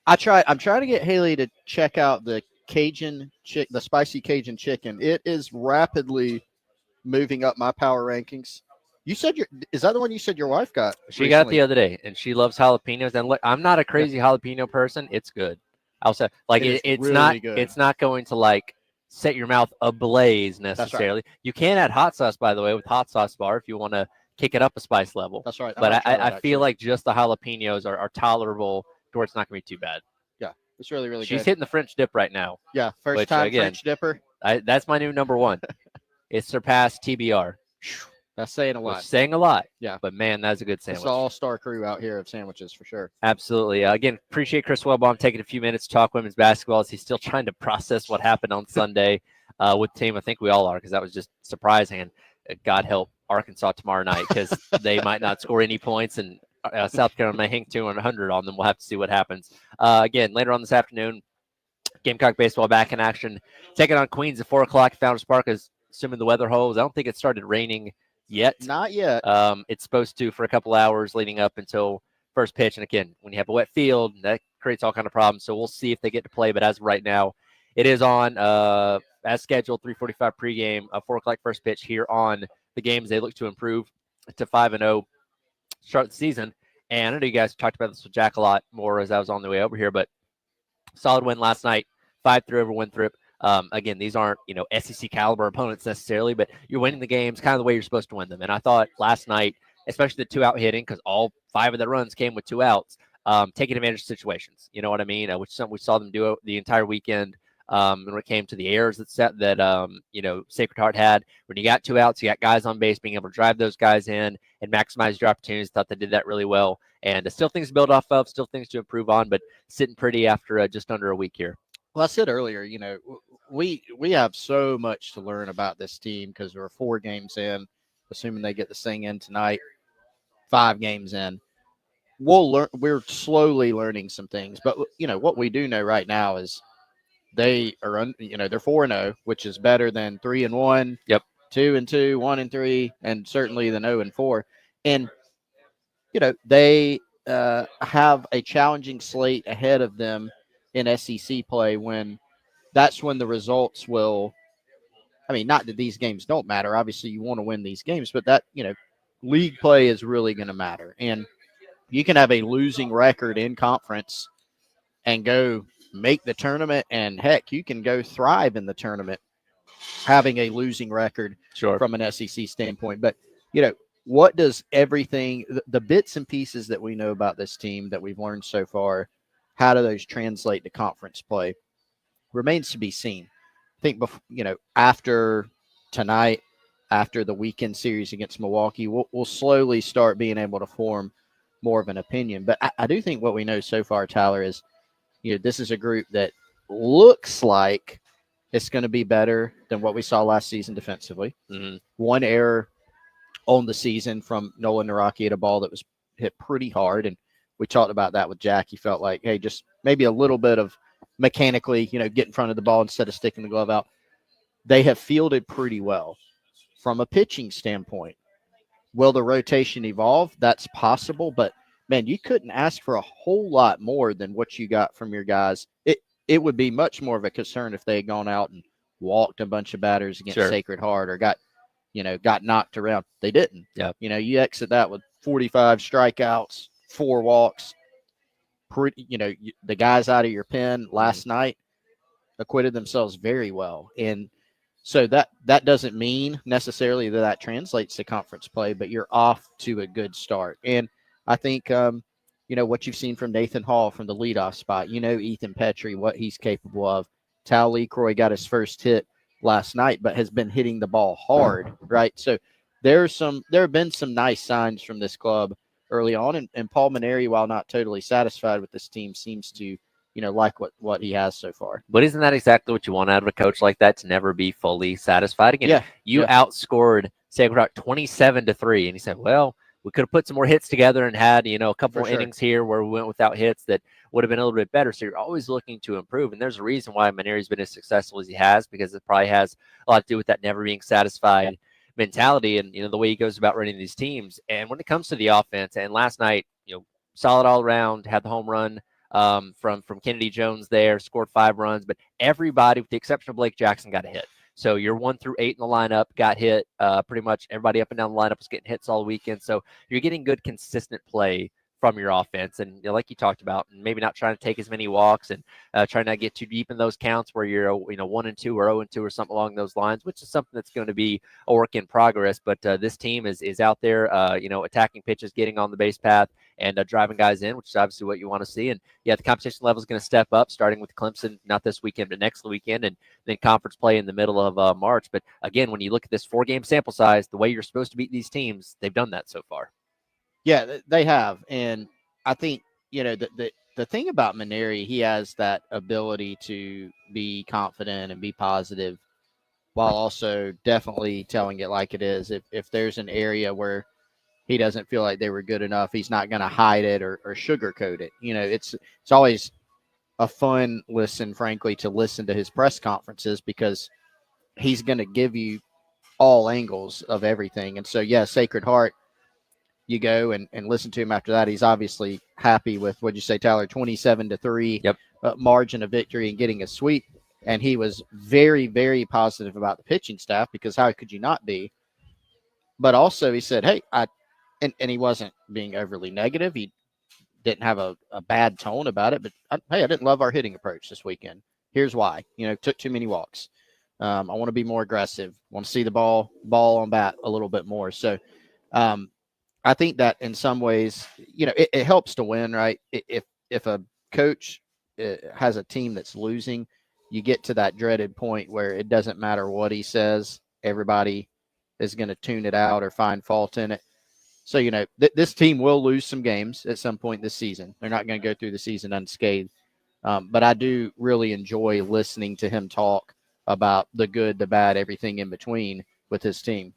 I'm trying to get Haley to check out the the spicy Cajun chicken. It is rapidly moving up my power rankings. You said is that the one you said your wife got?
She got it the other day, and she loves jalapenos. And look, I'm not a crazy jalapeno person. It's good. I'll say, like, it's really not good. It's not going to like set your mouth ablaze necessarily. Right. You can add hot sauce, by the way, with hot sauce bar if you want to kick it up a spice level.
That's right.
But I feel like just the jalapenos are tolerable to where it's not going to be too bad.
Yeah, it's really, really good.
She's hitting the French dip right now.
Yeah, first time French dipper.
That's my new #1. It surpassed TBR.
That's saying a lot.
Saying a lot.
Yeah.
But, man, that's a good sandwich.
It's the all-star crew out here of sandwiches for sure.
Absolutely. Again, appreciate Chris Wellbaum taking a few minutes to talk women's basketball as he's still trying to process what happened on Sunday with the team. I think we all are because that was just surprising. And God help Arkansas tomorrow night because they might not score any points and South Carolina may hang 200 on them. We'll have to see what happens. Again, later on this afternoon, Gamecock baseball back in action. Taking on Queens at 4 o'clock. Founders Park is assuming the weather holds. I don't think it started raining yet.
Not yet.
It's supposed to for a couple hours leading up until first pitch. And again, when you have a wet field, that creates all kind of problems. So we'll see if they get to play. But as of right now, it is on as scheduled, 3:45 pregame, 4 o'clock first pitch here on the games. They look to improve to 5-0 start the season. And I know you guys talked about this with Jack a lot more as I was on the way over here, but solid win last night, 5-3 over Winthrop. Again, these aren't, SEC caliber opponents necessarily, but you're winning the games kind of the way you're supposed to win them. And I thought last night, especially the 2-out hitting, because all 5 of the runs came with 2 outs, taking advantage of situations. You know what I mean? Which we saw them do the entire weekend. When it came to the errors that Sacred Heart had, when you got 2 outs, you got guys on base, being able to drive those guys in and maximize your opportunities. Thought they did that really well. And still things to build off of, still things to improve on, but sitting pretty after just under a week here.
Well, I said earlier, we have so much to learn about this team because we're 4 games in, assuming they get this thing in tonight, 5 games in. We'll learn. We're slowly learning some things, but what we do know right now is they are, they're 4-0, which is better than 3-1.
Yep.
2-2, 1-3, and certainly than 0-4. And they have a challenging slate ahead of them in SEC play that's when the results will, not that these games don't matter. Obviously you want to win these games, but that, league play is really going to matter. And you can have a losing record in conference and go make the tournament. And heck, you can go thrive in the tournament having a losing record from an SEC standpoint. But, what does everything, the bits and pieces that we know about this team that we've learned so far, how do those translate to conference play? Remains to be seen. I think, after tonight, after the weekend series against Milwaukee, we'll slowly start being able to form more of an opinion. But I do think what we know so far, Tyler, is, this is a group that looks like it's going to be better than what we saw last season defensively.
Mm-hmm.
1 error on the season from Nolan Naraki at a ball that was hit pretty hard. And we talked about that with Jack. He felt like, hey, just maybe a little bit of mechanically, get in front of the ball instead of sticking the glove out. They have fielded pretty well. from a pitching standpoint. Will the rotation evolve? That's possible, but man, you couldn't ask for a whole lot more than what you got from your guys. It would be much more of a concern if they had gone out and walked a bunch of batters against
Sure.
Sacred Heart or got knocked around. They didn't.
Yeah.
You exit that with 45 strikeouts, 4 walks. The guys out of your pen last night acquitted themselves very well. And so that doesn't mean necessarily that translates to conference play, but you're off to a good start. And I think, what you've seen from Nathan Hall from the leadoff spot, Ethan Petrie, what he's capable of. Tal Lecroy got his first hit last night, but has been hitting the ball hard, right? So there have been some nice signs from this club early on. And Paul Maneri, while not totally satisfied with this team, seems to like what he has so far.
But isn't that exactly what you want out of a coach like that, to never be fully satisfied? Again, you outscored Sacred Heart 27-3, and he said, well, we could have put some more hits together and had, a couple more innings here where we went without hits that would have been a little bit better. So you're always looking to improve. And there's a reason why Maneri's been as successful as he has, because it probably has a lot to do with that never being satisfied mentality and, the way he goes about running these teams. And when it comes to the offense, and last night, solid all around, had the home run from Kennedy Jones there, scored 5 runs, but everybody, with the exception of Blake Jackson, got a hit. So your 1 through 8 in the lineup got hit. Pretty much everybody up and down the lineup was getting hits all weekend. So you're getting good, consistent play from your offense. And like you talked about, maybe not trying to take as many walks and trying not to get too deep in those counts where you're 1 and 2 or 0 and 2 or something along those lines, which is something that's going to be a work in progress. But this team is out there, attacking pitches, getting on the base path, and driving guys in, which is obviously what you want to see. And the competition level is going to step up, starting with Clemson, not this weekend, but next weekend, and then conference play in the middle of March. But again, when you look at this 4-game sample size, the way you're supposed to beat these teams, they've done that so far.
Yeah, they have. And I think, the thing about Maneri, he has that ability to be confident and be positive while also definitely telling it like it is. If there's an area where he doesn't feel like they were good enough, he's not going to hide it or sugarcoat it. It's always a fun listen, frankly, to listen to his press conferences, because he's going to give you all angles of everything. And so, Sacred Heart, you go and listen to him after that. He's obviously happy with, what'd you say, Tyler, 27-3 margin of victory and getting a sweep. And he was very, very positive about the pitching staff, because how could you not be? But also he said, hey, and he wasn't being overly negative. He didn't have a bad tone about it, but I didn't love our hitting approach this weekend. Here's why. Took too many walks. I want to be more aggressive. Want to see the ball on bat a little bit more. So I think that in some ways, it helps to win, right? If a coach has a team that's losing, you get to that dreaded point where it doesn't matter what he says. Everybody is going to tune it out or find fault in it. So, this team will lose some games at some point this season. They're not going to go through the season unscathed. But I do really enjoy listening to him talk about the good, the bad, everything in between with his team.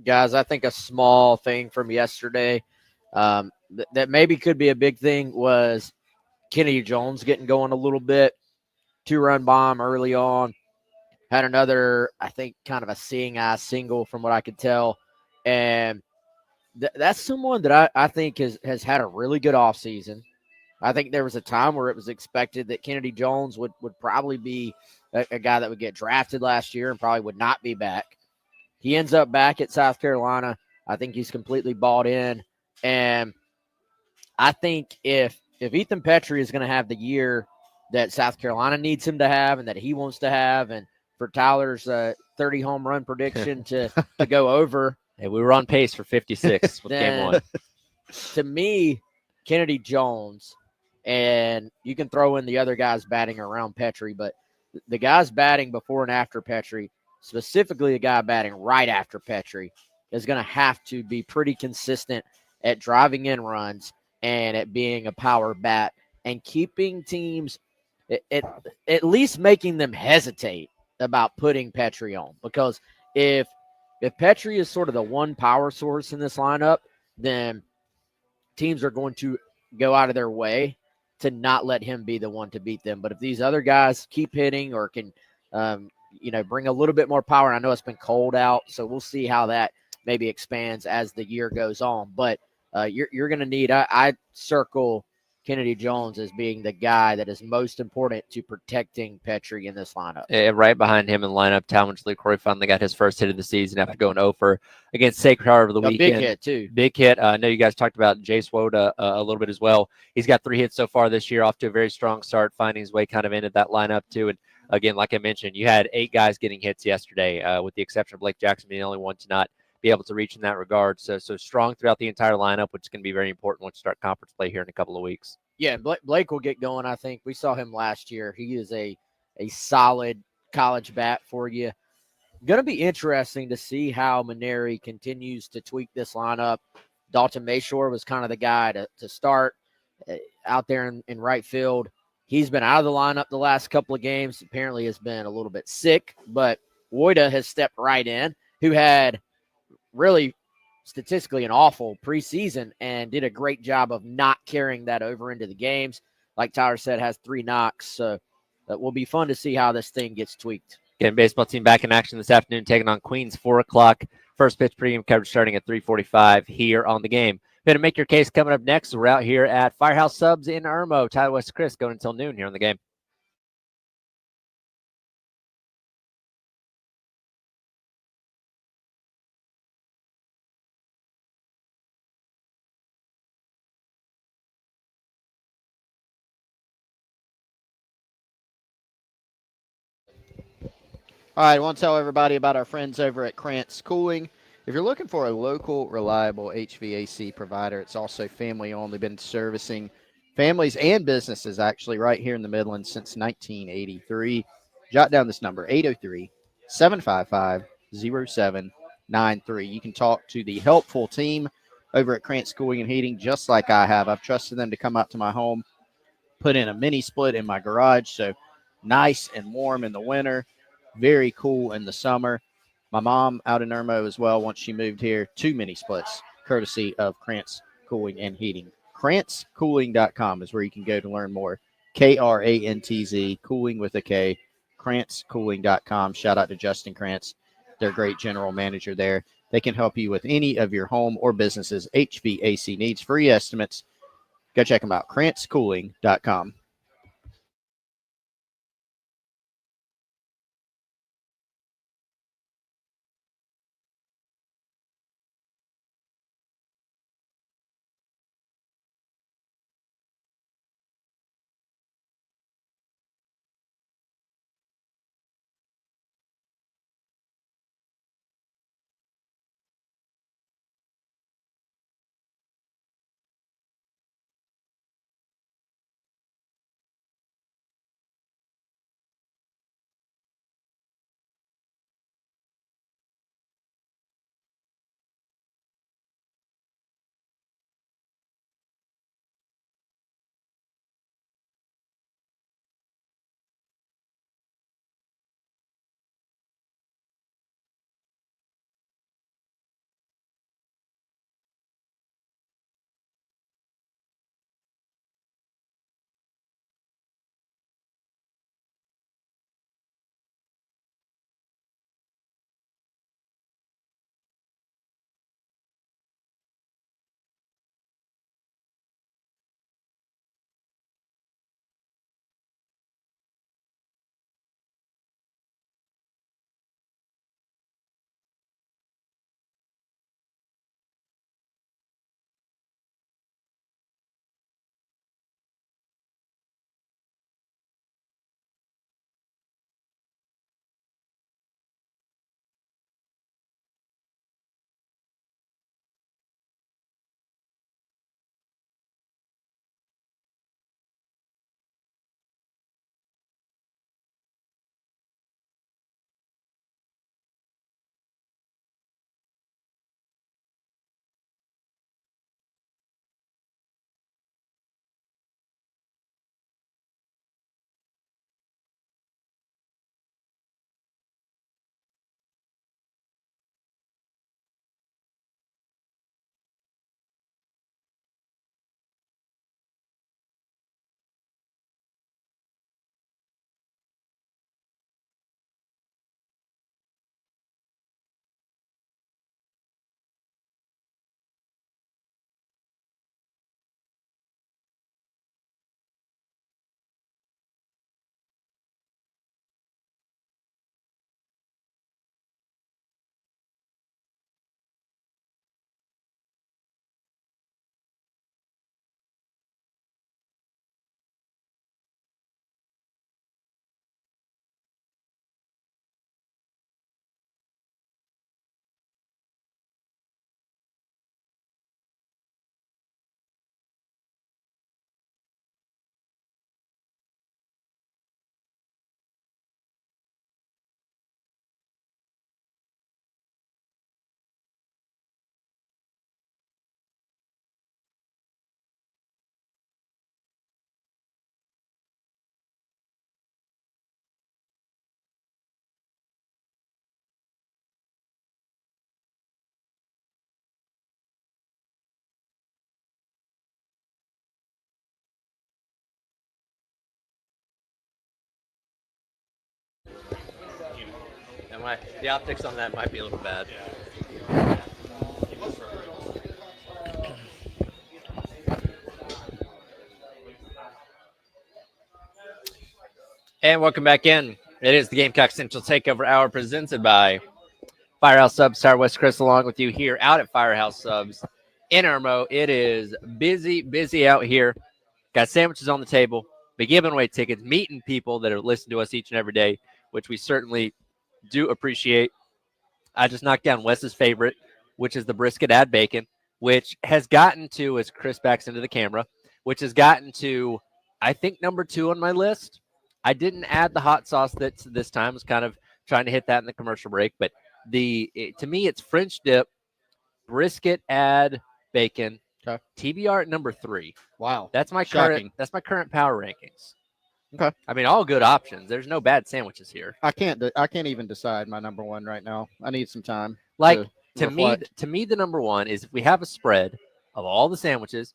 Guys, I think a small thing from yesterday that maybe could be a big thing was Kennedy Jones getting going a little bit. 2-run bomb early on. Had another, I think, kind of a seeing eye single from what I could tell. And that's someone that I think has had a really good offseason. I think there was a time where it was expected that Kennedy Jones would probably be a guy that would get drafted last year and probably would not be back. He ends up back at South Carolina. I think he's completely bought in. And I think if Ethan Petrie is going to have the year that South Carolina needs him to have and that he wants to have, and for Tyler's 30 home run prediction to go over.
Hey, we were on pace for 56 with game 1.
To me, Kennedy Jones, and you can throw in the other guys batting around Petrie, but the guys batting before and after Petrie, specifically the guy batting right after Petrie, is going to have to be pretty consistent at driving in runs and at being a power bat and keeping teams at least making them hesitate about putting Petrie on. Because if Petrie is sort of the one power source in this lineup, then teams are going to go out of their way to not let him be the one to beat them. But if these other guys keep hitting or can bring a little bit more power. I know it's been cold out, so we'll see how that maybe expands as the year goes on. But you're going to need. I circle Kennedy Jones as being the guy that is most important to protecting Petrie in this lineup.
Right behind him in the lineup, Talmadge LeCroy finally got his first hit of the season after going over against Sacred Heart over the weekend.
Big hit, too.
Big hit. I know you guys talked about Jace Woda a little bit as well. He's got 3 hits so far this year, off to a very strong start, finding his way kind of into that lineup, too. And again, like I mentioned, you had 8 guys getting hits yesterday, with the exception of Blake Jackson being the only one to not be able to reach in that regard. So strong throughout the entire lineup, which is going to be very important once you start conference play here in a couple of weeks.
Yeah, Blake will get going, I think. We saw him last year. He is a solid college bat for you. Going to be interesting to see how Maneri continues to tweak this lineup. Dalton Mayshore was kind of the guy to start out there in right field. He's been out of the lineup the last couple of games. Apparently has been a little bit sick, but Woida has stepped right in, who had really statistically an awful preseason and did a great job of not carrying that over into the games. Like Tyler said, has 3 knocks. So that will be fun to see how this thing gets tweaked.
Again, baseball team back in action this afternoon, taking on Queens, 4 o'clock. First pitch pregame coverage starting at 3:45 here on the game. Going to make your case coming up next. We're out here at Firehouse Subs in Irmo. Tyler West Chris going until noon here on the game.
All right, I want to tell everybody about our friends over at Krantz Cooling. If you're looking for a local, reliable HVAC provider, it's also family-owned. They've been servicing families and businesses actually right here in the Midlands since 1983. Jot down this number, 803-755-0793. You can talk to the helpful team over at Krantz Cooling and Heating just like I have. I've trusted them to come out to my home, put in a mini split in my garage, so nice and warm in the winter. Very cool in the summer. My mom out in Irmo as well, once she moved here, 2 mini splits, courtesy of Krantz Cooling and Heating. KrantzCooling.com is where you can go to learn more. KRANTZ, cooling with a K, KrantzCooling.com. Shout out to Justin Krantz, their great general manager there. They can help you with any of your home or business's HVAC needs. Free estimates. Go check them out, KrantzCooling.com.
The optics on that might be a little bad. And welcome back in. It is the Gamecock Central Takeover Hour presented by Firehouse Subs. Tyler West Chris along with you here out at Firehouse Subs in Irmo. It is busy out here. Got sandwiches on the table. Been giving away tickets, meeting people that are listening to us each and every day, which we certainly do appreciate. I just knocked down Wes's favorite, which is the brisket add bacon, which has gotten to, as Chris backs into the camera, which has gotten to, I think, number 2 on my list. I didn't add the hot sauce this time. I was kind of trying to hit that in the commercial break, but to me, it's French dip, brisket add bacon,
Okay.
TBR at number 3.
Wow.
That's my
Shocking.
current power rankings.
Okay.
I mean, all good options. There's no bad sandwiches here.
I can't even decide my number 1 right now. I need some time.
Like
to reflect.
to me, the number 1 is if we have a spread of all the sandwiches,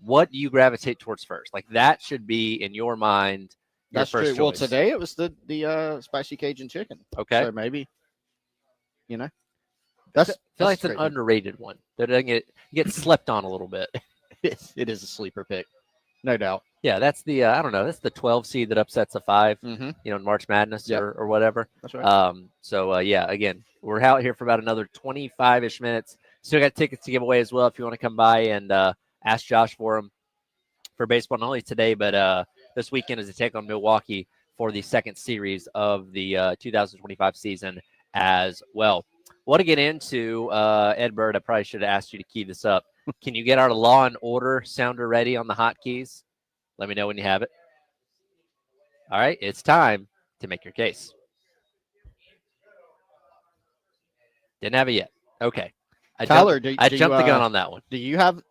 what do you gravitate towards first? Like that should be in your mind. Your
That's
first
true. Well,
choice.
today it was the spicy Cajun chicken.
Okay.
So maybe, that's
I feel like it's an
great, man.
underrated one. That doesn't get slept on a little bit.
It is a sleeper pick, no doubt.
Yeah, that's the I don't know. That's the 12 seed that upsets a 5.
Mm-hmm.
In March Madness
Yep.
or whatever.
That's right.
Yeah, again, we're out here for about another 25-ish minutes. Still got tickets to give away as well if you want to come by and ask Josh for them for baseball, not only today, but this weekend as they take on Milwaukee for the second series of the 2025 season as well. Want to get into, Ed Bird, I probably should have asked you to key this up. Can you get our Law and Order sounder ready on the hotkeys? Let me know when you have it. All right, it's time to make your case. Didn't have it yet. Okay.
Tyler,
I jumped the gun on that one.
Do you have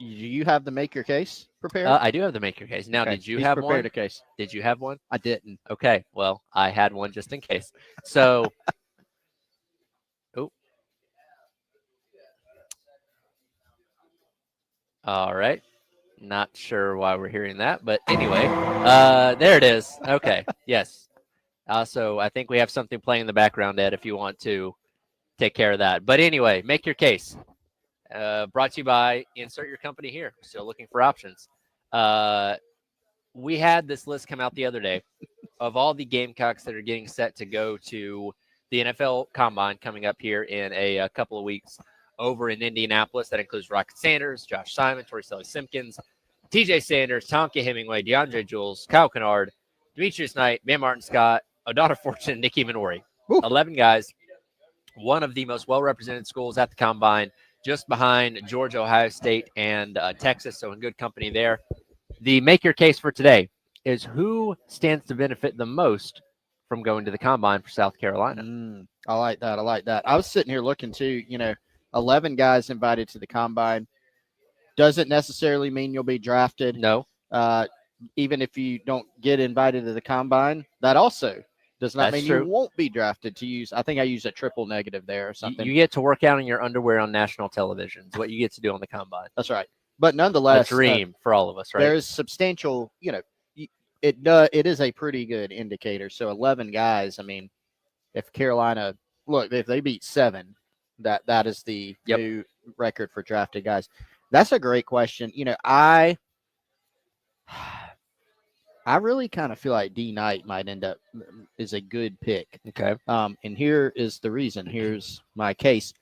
the make your case prepared?
I do have the make your case. Now,
Okay,
did you
he's
have
prepared
one?
a case.
Did you have one?
I didn't.
Okay. Well, I had one just in case. So, all right. Not sure why we're hearing that, but anyway, there it is. Okay. Yes. So I think we have something playing in the background, Ed, if you want to take care of that. But anyway, make your case. Brought to you by Insert Your Company Here. Still looking for options. We had this list come out the other day of all the Gamecocks that are getting set to go to the NFL Combine coming up here in a couple of weeks over in Indianapolis. That includes Rocket Sanders, Josh Simon, Torricelli Simpkins, TJ Sanders, Tonka Hemingway, DeAndre Jules, Kyle Kennard, Demetrius Knight, Van Martin Scott, O'Donnell Fortune, and Nikki Minori. 11 guys. One of the most well-represented schools at the Combine, just behind Georgia, Ohio State, and Texas, so in good company there. The make your case for today is who stands to benefit the most from going to the Combine for South Carolina.
I like that. I was sitting here looking too, 11 guys invited to the Combine. Doesn't necessarily mean you'll be drafted.
No.
Even if you don't get invited to the Combine, that also does not mean you won't be drafted. I think I used a triple negative there or something.
You get to work out in your underwear on national television. It's what you get to do on the Combine.
That's right. But nonetheless,
a dream for all of us, right?
There's substantial, it is a pretty good indicator. So 11 guys, I mean, if Carolina, if they beat 7, that is the new record for drafted guys. That's a great question. I really kind of feel like D Knight might end up is a good pick.
Okay.
And here is the reason. Here's my case.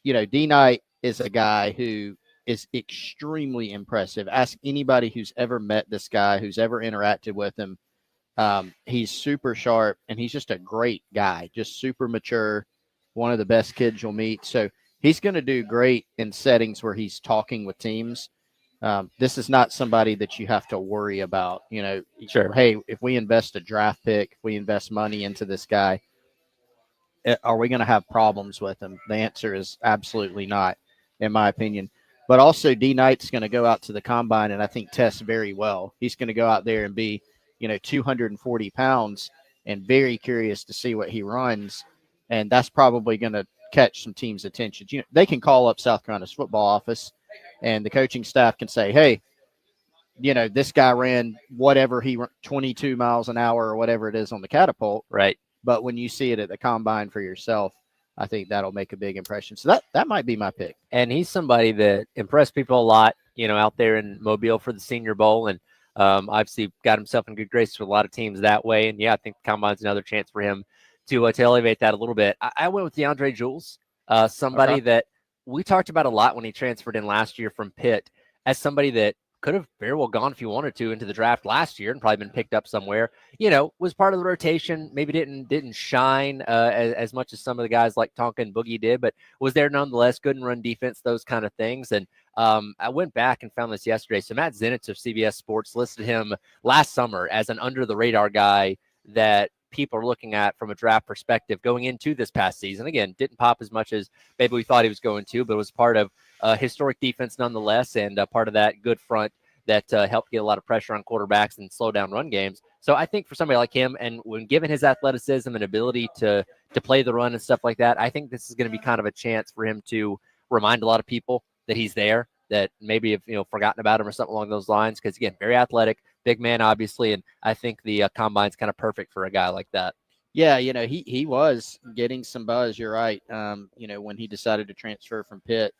D Knight is a guy who is extremely impressive. Ask anybody who's ever met this guy, who's ever interacted with him. He's super sharp, and he's just a great guy, just super mature, one of the best kids you'll meet. So he's going to do great in settings where he's talking with teams. This is not somebody that you have to worry about.
Sure.
Hey, if we invest a draft pick, if we invest money into this guy, are we going to have problems with him? The answer is absolutely not, in my opinion. But also, D Knight's going to go out to the Combine and I think test very well. He's going to go out there and be, 240 pounds and very curious to see what he runs. And that's probably going to catch some teams' attention. They can call up South Carolina's football office and the coaching staff can say, hey, this guy ran whatever 22 miles an hour or whatever it is on the catapult.
Right.
but when you see it at the combine for yourself, I think that'll make a big impression. So that might be my pick.
And he's somebody that impressed people a lot, out there in Mobile for the Senior Bowl, and obviously got himself in good graces with a lot of teams that way. And yeah, I think the combine's another chance for him to elevate that a little bit. I went with DeAndre Jules, somebody that we talked about a lot when he transferred in last year from Pitt, as somebody that could have very well gone if he wanted to into the draft last year and probably been picked up somewhere. Was part of the rotation. Maybe didn't shine as much as some of the guys like Tonka and Boogie did, but was there nonetheless. Good in run defense, those kind of things. And I went back and found this yesterday. So Matt Zenitz of CBS Sports listed him last summer as an under the radar guy that people are looking at from a draft perspective going into this past season. Again, didn't pop as much as maybe we thought he was going to, but was part of historic defense nonetheless, and part of that good front that helped get a lot of pressure on quarterbacks and slow down run games. So I think for somebody like him, and when given his athleticism and ability to play the run and stuff like that, I think this is going to be kind of a chance for him to remind a lot of people that he's there, that maybe have forgotten about him or something along those lines. Because again, very athletic, big man, obviously, and I think the combine's kind of perfect for a guy like that.
Yeah, he was getting some buzz. You're right. When he decided to transfer from Pitt,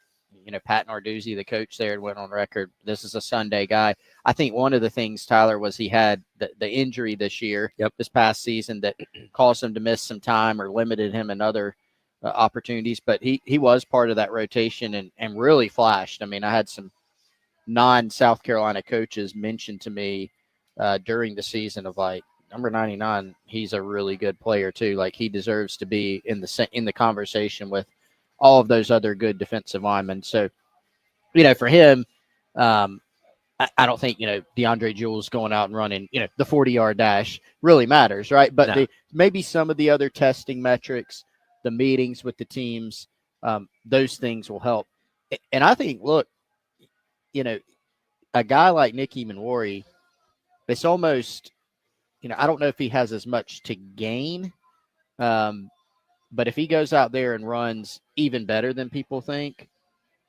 Pat Narduzzi, the coach there, went on record, this is a Sunday guy. I think one of the things, Tyler, was he had the injury this year, this past season, that caused him to miss some time or limited him in other opportunities. But he was part of that rotation and really flashed. I mean, I had some non-South Carolina coaches mention to me during the season of like, number 99, he's a really good player too. Like, he deserves to be in the conversation with all of those other good defensive linemen. So, for him, I don't think, DeAndre Jules going out and running, the 40-yard dash really matters, right? But maybe some of the other testing metrics, the meetings with the teams, those things will help. And I think, look, a guy like Nicky Manwari, it's almost, I don't know if he has as much to gain, but if he goes out there and runs even better than people think,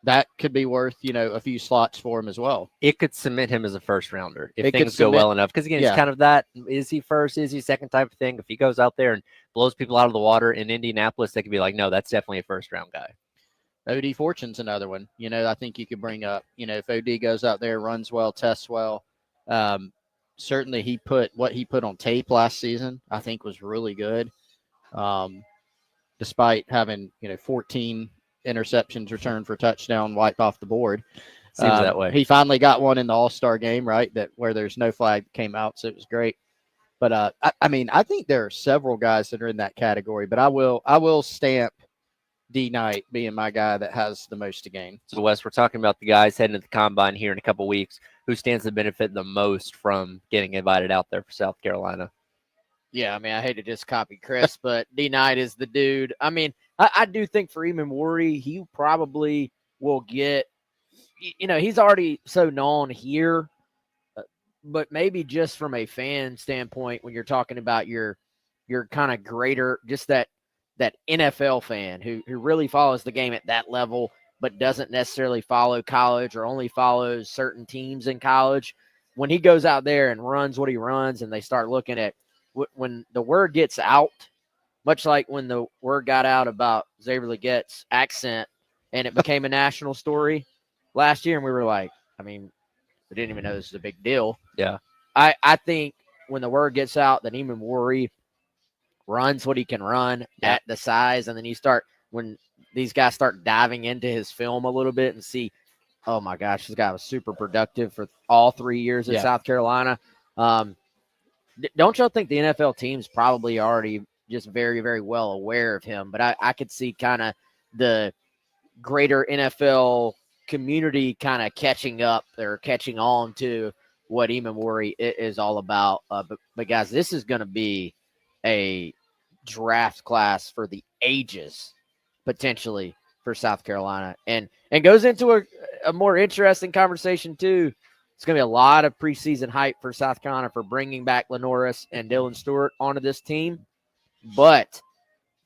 that could be worth, a few slots for him as well.
It could cement him as a first rounder if things go well enough. Because again, it's kind of that, is he first, is he second type of thing. If he goes out there and blows people out of the water in Indianapolis, they could be like, no, that's definitely a first round guy.
OD Fortune's another one. I think you could bring up, if OD goes out there, runs well, tests well. Certainly what he put on tape last season, I think, was really good. Despite having 14 interceptions returned for touchdown wiped off the board.
Seems that way.
He finally got one in the All-Star game, right? Where there's no flag came out, so it was great. But I think there are several guys that are in that category. But I will stamp D Knight being my guy that has the most to gain.
So Wes, we're talking about the guys heading to the combine here in a couple weeks. Who stands to benefit the most from getting invited out there for South Carolina?
Yeah, I mean, I hate to just copy Chris, but D Knight is the dude. I mean, I do think for Emmanwori, he probably will get, he's already so known here, but maybe just from a fan standpoint, when you're talking about your kind of greater, just that NFL fan who really follows the game at that level, but doesn't necessarily follow college or only follows certain teams in college. When he goes out there and runs what he runs, and they start looking at, when the word gets out, much like when the word got out about Xavier Legette's accent and it became a national story last year, and we were like, I mean, we didn't even know this was a big deal.
Yeah.
I think when the word gets out that Emmanwori runs what he can run at the size, and then when these guys start diving into his film a little bit and see, oh my gosh, this guy was super productive for all 3 years at South Carolina. Don't y'all think the NFL team's probably already just very, very well aware of him? But I could see kind of the greater NFL community kind of catching up or catching on to what Emmanwori is all about. But guys, this is going to be a draft class for the ages, potentially, for South Carolina. And goes into a more interesting conversation, too. It's going to be a lot of preseason hype for South Carolina for bringing back Lenoris and Dylan Stewart onto this team. But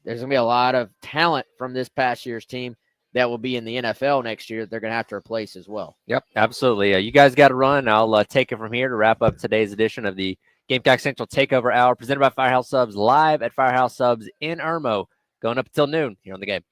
there's going to be a lot of talent from this past year's team that will be in the NFL next year that they're going to have to replace as well.
Yep, absolutely. You guys got to run. I'll take it from here to wrap up today's edition of the Gamecock Central Takeover Hour presented by Firehouse Subs, live at Firehouse Subs in Irmo, going up until noon here on the game.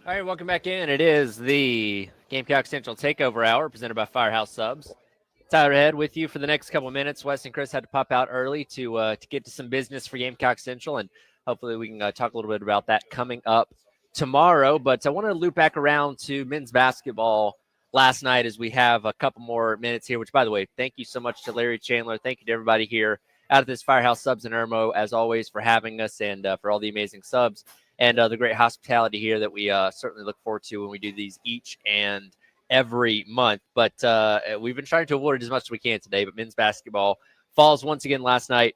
All right, welcome back in. It is the Gamecock Central Takeover Hour presented by Firehouse Subs. Tyler Head with you for the next couple of minutes. Wes and Chris had to pop out early to get to some business for Gamecock Central, and hopefully we can talk a little bit about that coming up tomorrow. But I want to loop back around to men's basketball last night as we have a couple more minutes here, which, by the way, thank you so much to Larry Chandler. Thank you to everybody here out of this Firehouse Subs in Irmo, as always, for having us and for all the amazing subs and the great hospitality here that we certainly look forward to when we do these each and every month. But we've been trying to avoid it as much as we can today. But men's basketball falls once again last night,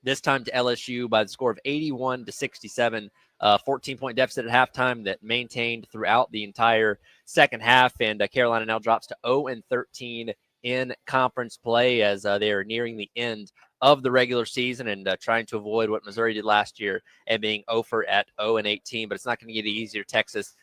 this time to LSU by the score of 81-67. 14-point deficit at halftime that maintained throughout the entire second half. And Carolina now drops to 0-13 in conference play as they are nearing the end of the regular season and trying to avoid what Missouri did last year and being over at 0-18. But it's not going to get any easier. Texas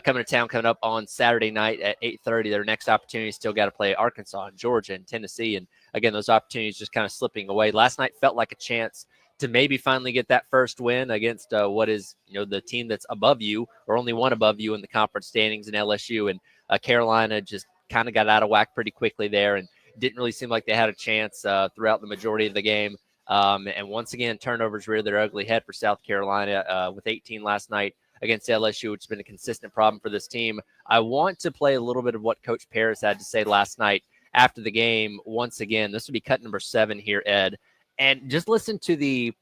coming to town coming up on Saturday night at 8:30. Their next opportunity still got to play Arkansas and Georgia and Tennessee. And again, those opportunities just kind of slipping away. Last night felt like a chance to maybe finally get that first win against what is, the team that's above you or only one above you in the conference standings in LSU. And Carolina just kind of got out of whack pretty quickly there and didn't really seem like they had a chance throughout the majority of the game. And once again, turnovers reared their ugly head for South Carolina with 18 last night against LSU, which has been a consistent problem for this team. I want to play a little bit of what Coach Paris had to say last night after the game. Once again, this would be cut number 7 here, Ed. And just listen to the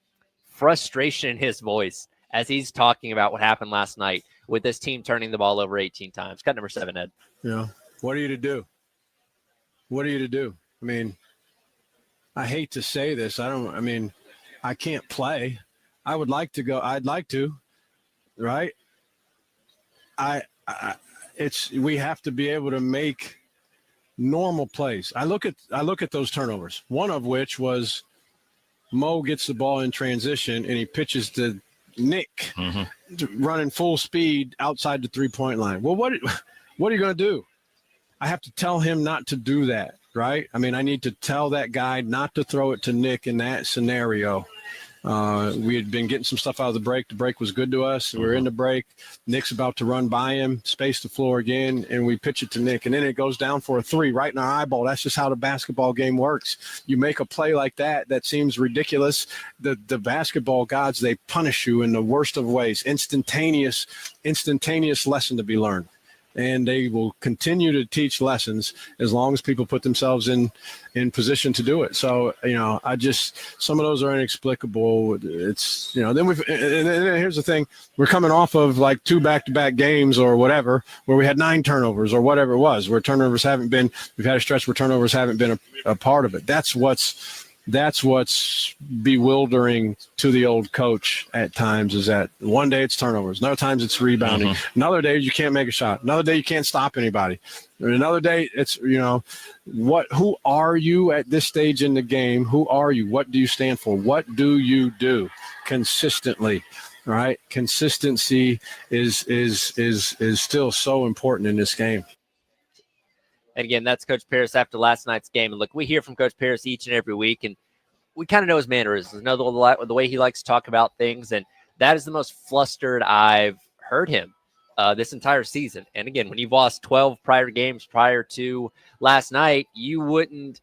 frustration in his voice as he's talking about what happened last night with this team turning the ball over 18 times. Cut number 7, Ed.
Yeah. What are you to do? What are you to do? I mean, I hate to say this. I can't play. I would like to go. I'd like to, right? We have to be able to make normal plays. I look at those turnovers, one of which was Mo gets the ball in transition and he pitches to Nick running full speed outside the 3-point line. Well, what are you going to do? I have to tell him not to do that, right? I mean, I need to tell that guy not to throw it to Nick in that scenario. We had been getting some stuff out of the break. The break was good to us. We're in the break. Nick's about to run by him, space the floor again, and we pitch it to Nick. And then it goes down for a 3 right in our eyeball. That's just how the basketball game works. You make a play like that seems ridiculous. The basketball gods, they punish you in the worst of ways. Instantaneous lesson to be learned. And they will continue to teach lessons as long as people put themselves in position to do it. So, some of those are inexplicable. It's, then here's the thing. We're coming off of like 2 back-to-back games or whatever, where we had 9 turnovers or whatever it was, where we've had a stretch where turnovers haven't been a part of it. That's what's bewildering to the old coach at times, is that one day it's turnovers, another times it's rebounding, another day you can't make a shot, another day you can't stop anybody, another day it's, who are you at this stage in the game? Who are you? What do you stand for? What do you do consistently? Right? Consistency is still so important in this game.
And again, that's Coach Paris after last night's game. And look, we hear from Coach Paris each and every week, and we kind of know his mannerisms, know the way he likes to talk about things. And that is the most flustered I've heard him this entire season. And again, when you've lost 12 prior games prior to last night, you wouldn't,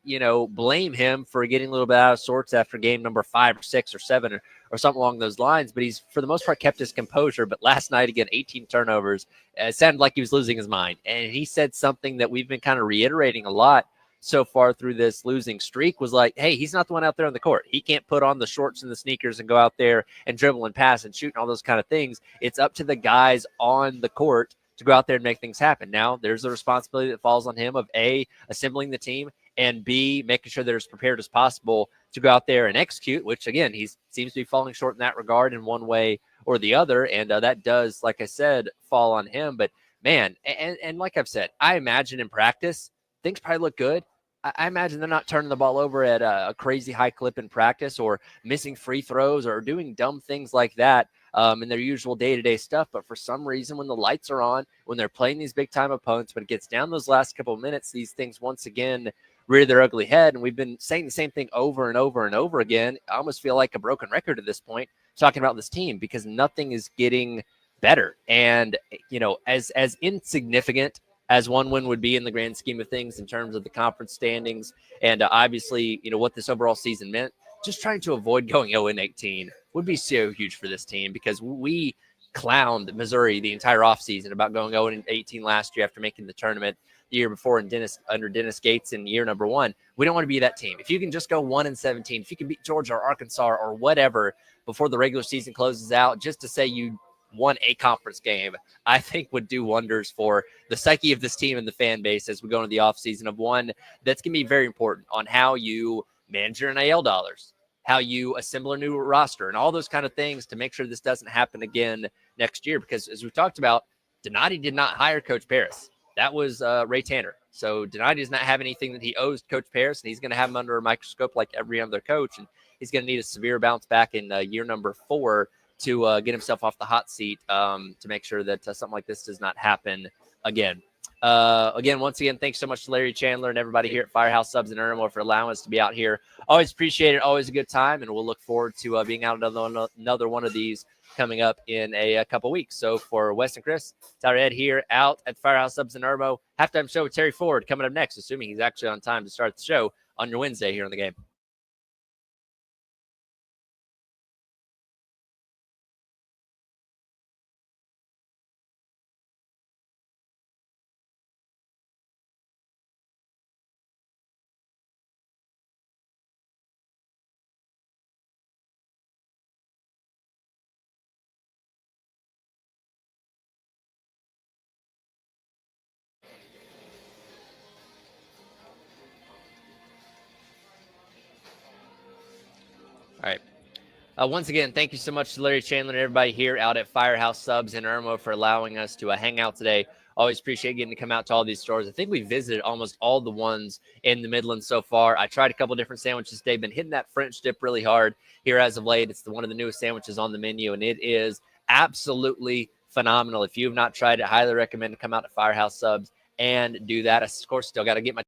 blame him for getting a little bit out of sorts after game number 5 or 6 or 7 or something along those lines. But he's, for the most part, kept his composure. But last night, again, 18 turnovers. It sounded like he was losing his mind. And he said something that we've been kind of reiterating a lot so far through this losing streak, was like, hey, he's not the one out there on the court. He can't put on the shorts and the sneakers and go out there and dribble and pass and shoot and all those kind of things. It's up to the guys on the court to go out there and make things happen. Now, there's the responsibility that falls on him of A, assembling the team, and B, making sure they're as prepared as possible to go out there and execute, which, again, he seems to be falling short in that regard in one way or the other. And that does, like I said, fall on him. But, man, and like I've said, I imagine in practice, things probably look good. I imagine they're not turning the ball over at a crazy high clip in practice or missing free throws or doing dumb things like that in their usual day-to-day stuff. But for some reason, when the lights are on, when they're playing these big-time opponents, when it gets down those last couple of minutes, these things once again rear their ugly head. And we've been saying the same thing over and over and over again. I almost feel like a broken record at this point talking about this team, because nothing is getting better. And, as insignificant as one win would be in the grand scheme of things in terms of the conference standings and obviously, what this overall season meant, just trying to avoid going 0-18 would be so huge for this team, because we clowned Missouri the entire offseason about going 0-18 last year after making the tournament the year before under Dennis Gates in year number 1. We don't want to be that team. If you can just go 1-17, if you can beat Georgia or Arkansas or whatever before the regular season closes out, just to say you won a conference game, I think would do wonders for the psyche of this team and the fan base as we go into the offseason of one that's going to be very important on how you manage your NIL dollars, how you assemble a new roster, and all those kind of things to make sure this doesn't happen again next year. Because as we talked about, Donati did not hire Coach Paris. That was Ray Tanner. So Donati does not have anything that he owes Coach Paris, and he's going to have him under a microscope like every other coach. And he's going to need a severe bounce back in year number 4 to get himself off the hot seat to make sure that something like this does not happen again. Once again, thanks so much to Larry Chandler and everybody here at Firehouse Subs in Irmo for allowing us to be out here. Always appreciate it. Always a good time. And we'll look forward to being out another one of these coming up in a couple weeks. So for Wes and Chris, Tyler Ed here out at Firehouse Subs in Irmo. Halftime show with Terry Ford coming up next, assuming he's actually on time to start the show on your Wednesday here on the game. All right. Once again, thank you so much to Larry Chandler and everybody here out at Firehouse Subs in Irmo for allowing us to hang out today. Always appreciate getting to come out to all these stores. I think we visited almost all the ones in the Midlands so far. I tried a couple different sandwiches today. Been hitting that French dip really hard here as of late. It's one of the newest sandwiches on the menu, and it is absolutely phenomenal. If you have not tried it, highly recommend to come out to Firehouse Subs and do that. Of course, still got to get my